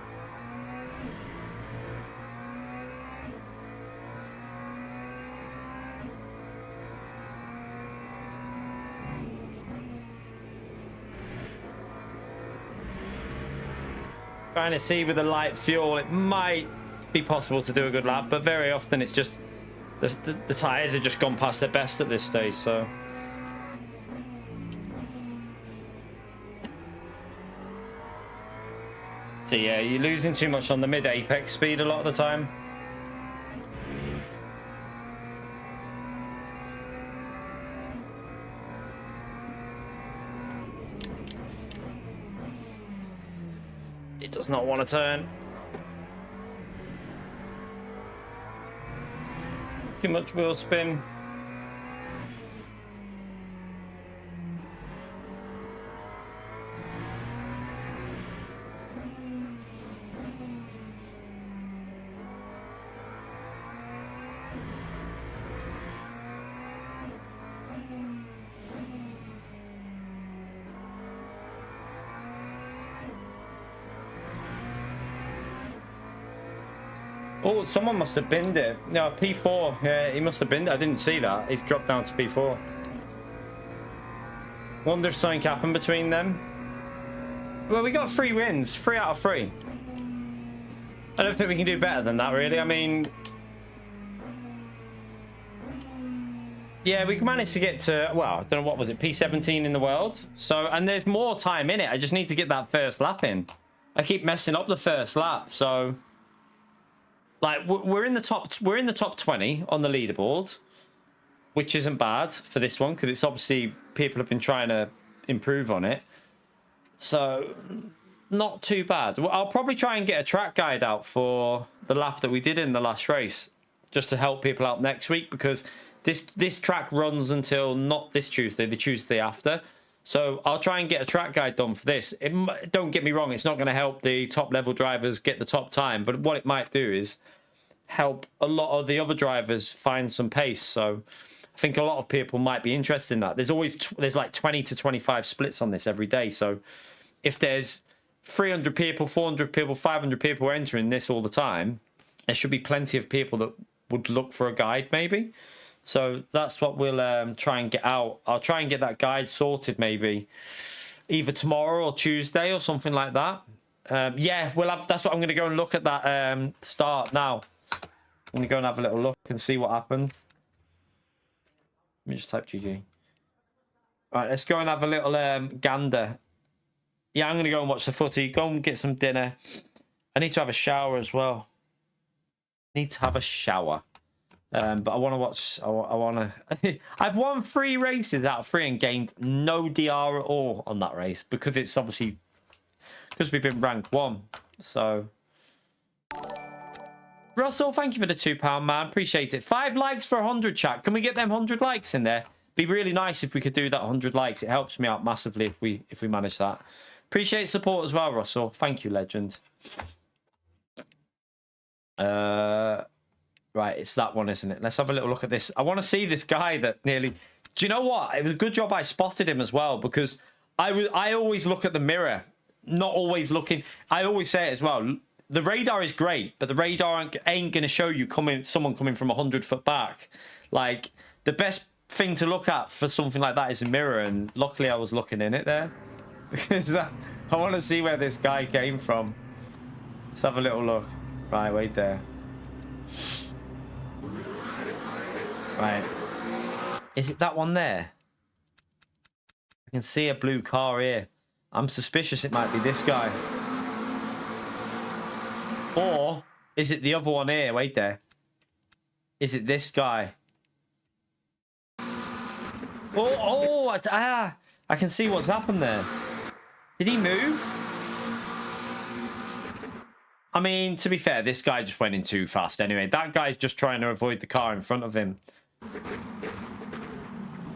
trying to see with the light fuel, it might be possible to do a good lap, but very often it's just the tires have just gone past their best at this stage. So yeah, you're losing too much on the mid apex speed a lot of the time. It does not want to turn. Too much wheel spin. Oh, someone must have binned it. No, P4. Yeah, he must have binned it. I didn't see that. He's dropped down to P4. Wonder if something happened between them. Well, we got 3 wins. 3 out of 3. I don't think we can do better than that, really. I mean, yeah, we managed to get to, well, I don't know, what was it, P17 in the world. So, and there's more time in it. I just need to get that first lap in. I keep messing up the first lap, so like we're in the top 20 on the leaderboard, which isn't bad for this one because it's obviously people have been trying to improve on it, so not too bad. I'll probably try and get a track guide out for the lap that we did in the last race just to help people out next week, because this track runs until not this Tuesday, the Tuesday after. So I'll try and get a track guide done for this. Don't get me wrong, it's not going to help the top level drivers get the top time, but what it might do is help a lot of the other drivers find some pace. So I think a lot of people might be interested in that. There's like 20 to 25 splits on this every day. So if there's 300 people, 400 people, 500 people entering this all the time, there should be plenty of people that would look for a guide maybe. So that's what we'll try and get out. I'll try and get that guide sorted maybe either tomorrow or Tuesday or something like that. Yeah, that's what I'm going to go and look at that start now. I'm going to go and have a little look and see what happened. Let me just type GG. Right, let's go and have a little gander. Yeah, I'm going to go and watch the footy. Go and get some dinner. I need to have a shower as well. Need to have a shower. But I want to watch. I want to. I've won 3 races out of 3 and gained no DR at all on that race because it's obviously because we've been ranked 1. So, Russell, thank you for the £2, man. Appreciate it. 5 likes for 100, chat. Can we get them 100 likes in there? Be really nice if we could do that 100 likes. It helps me out massively if we manage that. Appreciate support as well, Russell. Thank you, legend. Right, it's that one, isn't it? Let's have a little look at this. I want to see this guy that nearly... Do you know what? It was a good job I spotted him as well because I always look at the mirror, not always looking... I always say it as well. The radar is great, but the radar ain't going to show you someone coming from 100 foot back. Like, the best thing to look at for something like that is a mirror, and luckily I was looking in it there. Because I want to see where this guy came from. Let's have a little look. Right, wait there. Right. Is it that one there? I can see a blue car here. I'm suspicious it might be this guy. Or is it the other one here? Wait there. Is it this guy? I can see what's happened there. Did he move? I mean, to be fair, this guy just went in too fast anyway. That guy's just trying to avoid the car in front of him.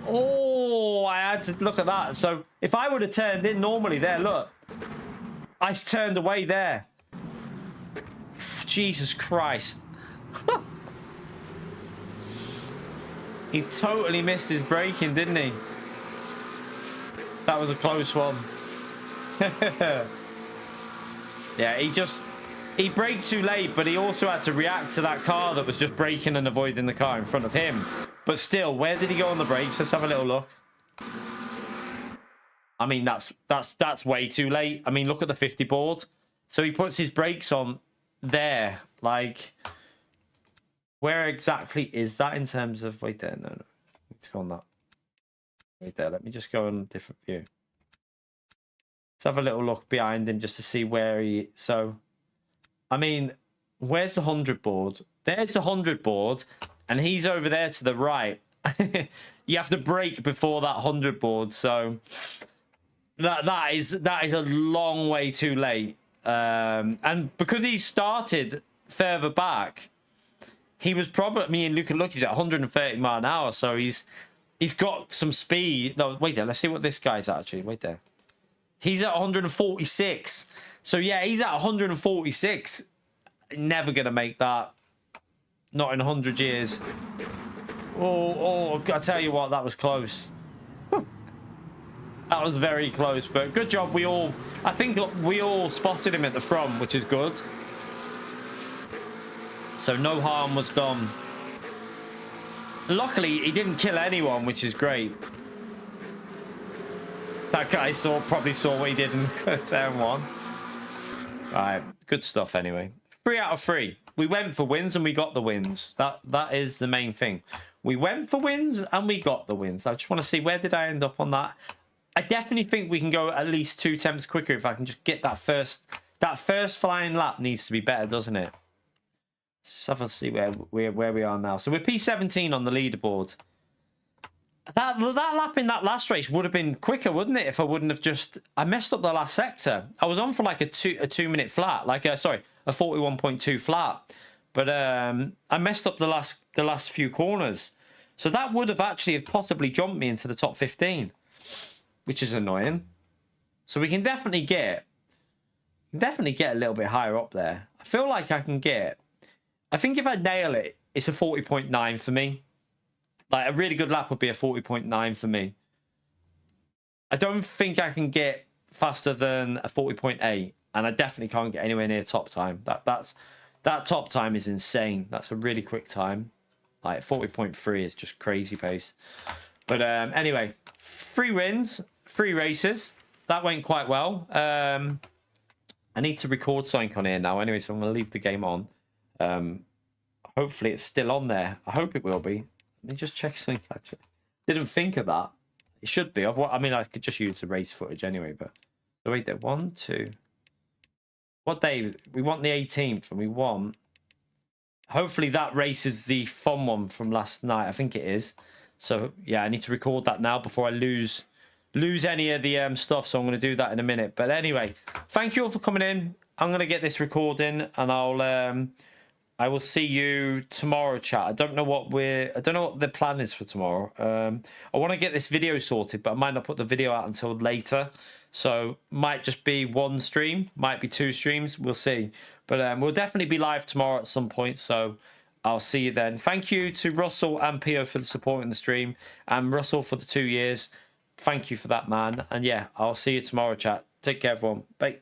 Oh, I had to look at that. So if I would have turned in normally there, look. I turned away there. Jesus Christ. He totally missed his braking, didn't he? That was a close one. Yeah, he braked too late, but he also had to react to that car that was just braking and avoiding the car in front of him. But still, where did he go on the brakes? Let's have a little look. I mean, that's way too late. I mean, look at the 50 board. So he puts his brakes on there. Like, where exactly is that in terms of... Wait there, no. Let's go on that. Wait there, let me just go on a different view. Let's have a little look behind him just to see where he... So, I mean, where's the 100 board? There's the 100 board, and he's over there to the right. You have to brake before that 100 board, so that is a long way too late. And because he started further back, he was probably... I mean, look, he's at 130 mile an hour, so he's got some speed. No, wait there. Let's see what this guy's actually. Wait there. He's at 146. So, yeah, he's at 146. Never going to make that. Not in 100 years. Oh, I tell you what, that was close. That was very close, but good job. I think we all spotted him at the front, which is good. So no harm was done. Luckily, he didn't kill anyone, which is great. That guy probably saw what he did in turn 1. Right, good stuff anyway. 3 out of 3. We went for wins and we got the wins. That is the main thing. We went for wins and we got the wins. I just want to see, where did I end up on that? I definitely think we can go at least 2 attempts quicker if I can just get that first flying lap. Needs to be better, doesn't it? Let's just have a see where we are now. So we're P17 on the leaderboard. That lap in that last race would have been quicker, wouldn't it? If I wouldn't have I messed up the last sector. I was on for like a 2 minute flat, a 41.2 flat, but I messed up the last few corners. So that would have actually possibly jumped me into the top 15, which is annoying. So we can definitely get a little bit higher up there. I feel like I can get. I think if I nail it, it's a 40.9 for me. Like a really good lap would be a 40.9 for me. I don't think I can get faster than a 40.8, and I definitely can't get anywhere near top time. That top time is insane. That's a really quick time. Like 40.3 is just crazy pace. But anyway, 3 wins, 3 races. That went quite well. I need to record something on here now anyway, so I'm going to leave the game on. Hopefully it's still on there. I hope it will be. Let me just check something. Actually, didn't think of that. It should be. I mean, I could just use the race footage anyway, but... So wait there, 1, 2... What day? We want the 18th, and we want... Hopefully that race is the fun one from last night. I think it is. So, yeah, I need to record that now before I lose any of the stuff, so I'm going to do that in a minute. But anyway, thank you all for coming in. I'm going to get this recording, and I will see you tomorrow, chat. I don't know what the plan is for tomorrow. I want to get this video sorted, but I might not put the video out until later. So might just be 1 stream, might be 2 streams. We'll see. But we'll definitely be live tomorrow at some point. So I'll see you then. Thank you to Russell and Pio for the support in the stream, and Russell for the 2 years. Thank you for that, man. And yeah, I'll see you tomorrow, chat. Take care, everyone. Bye.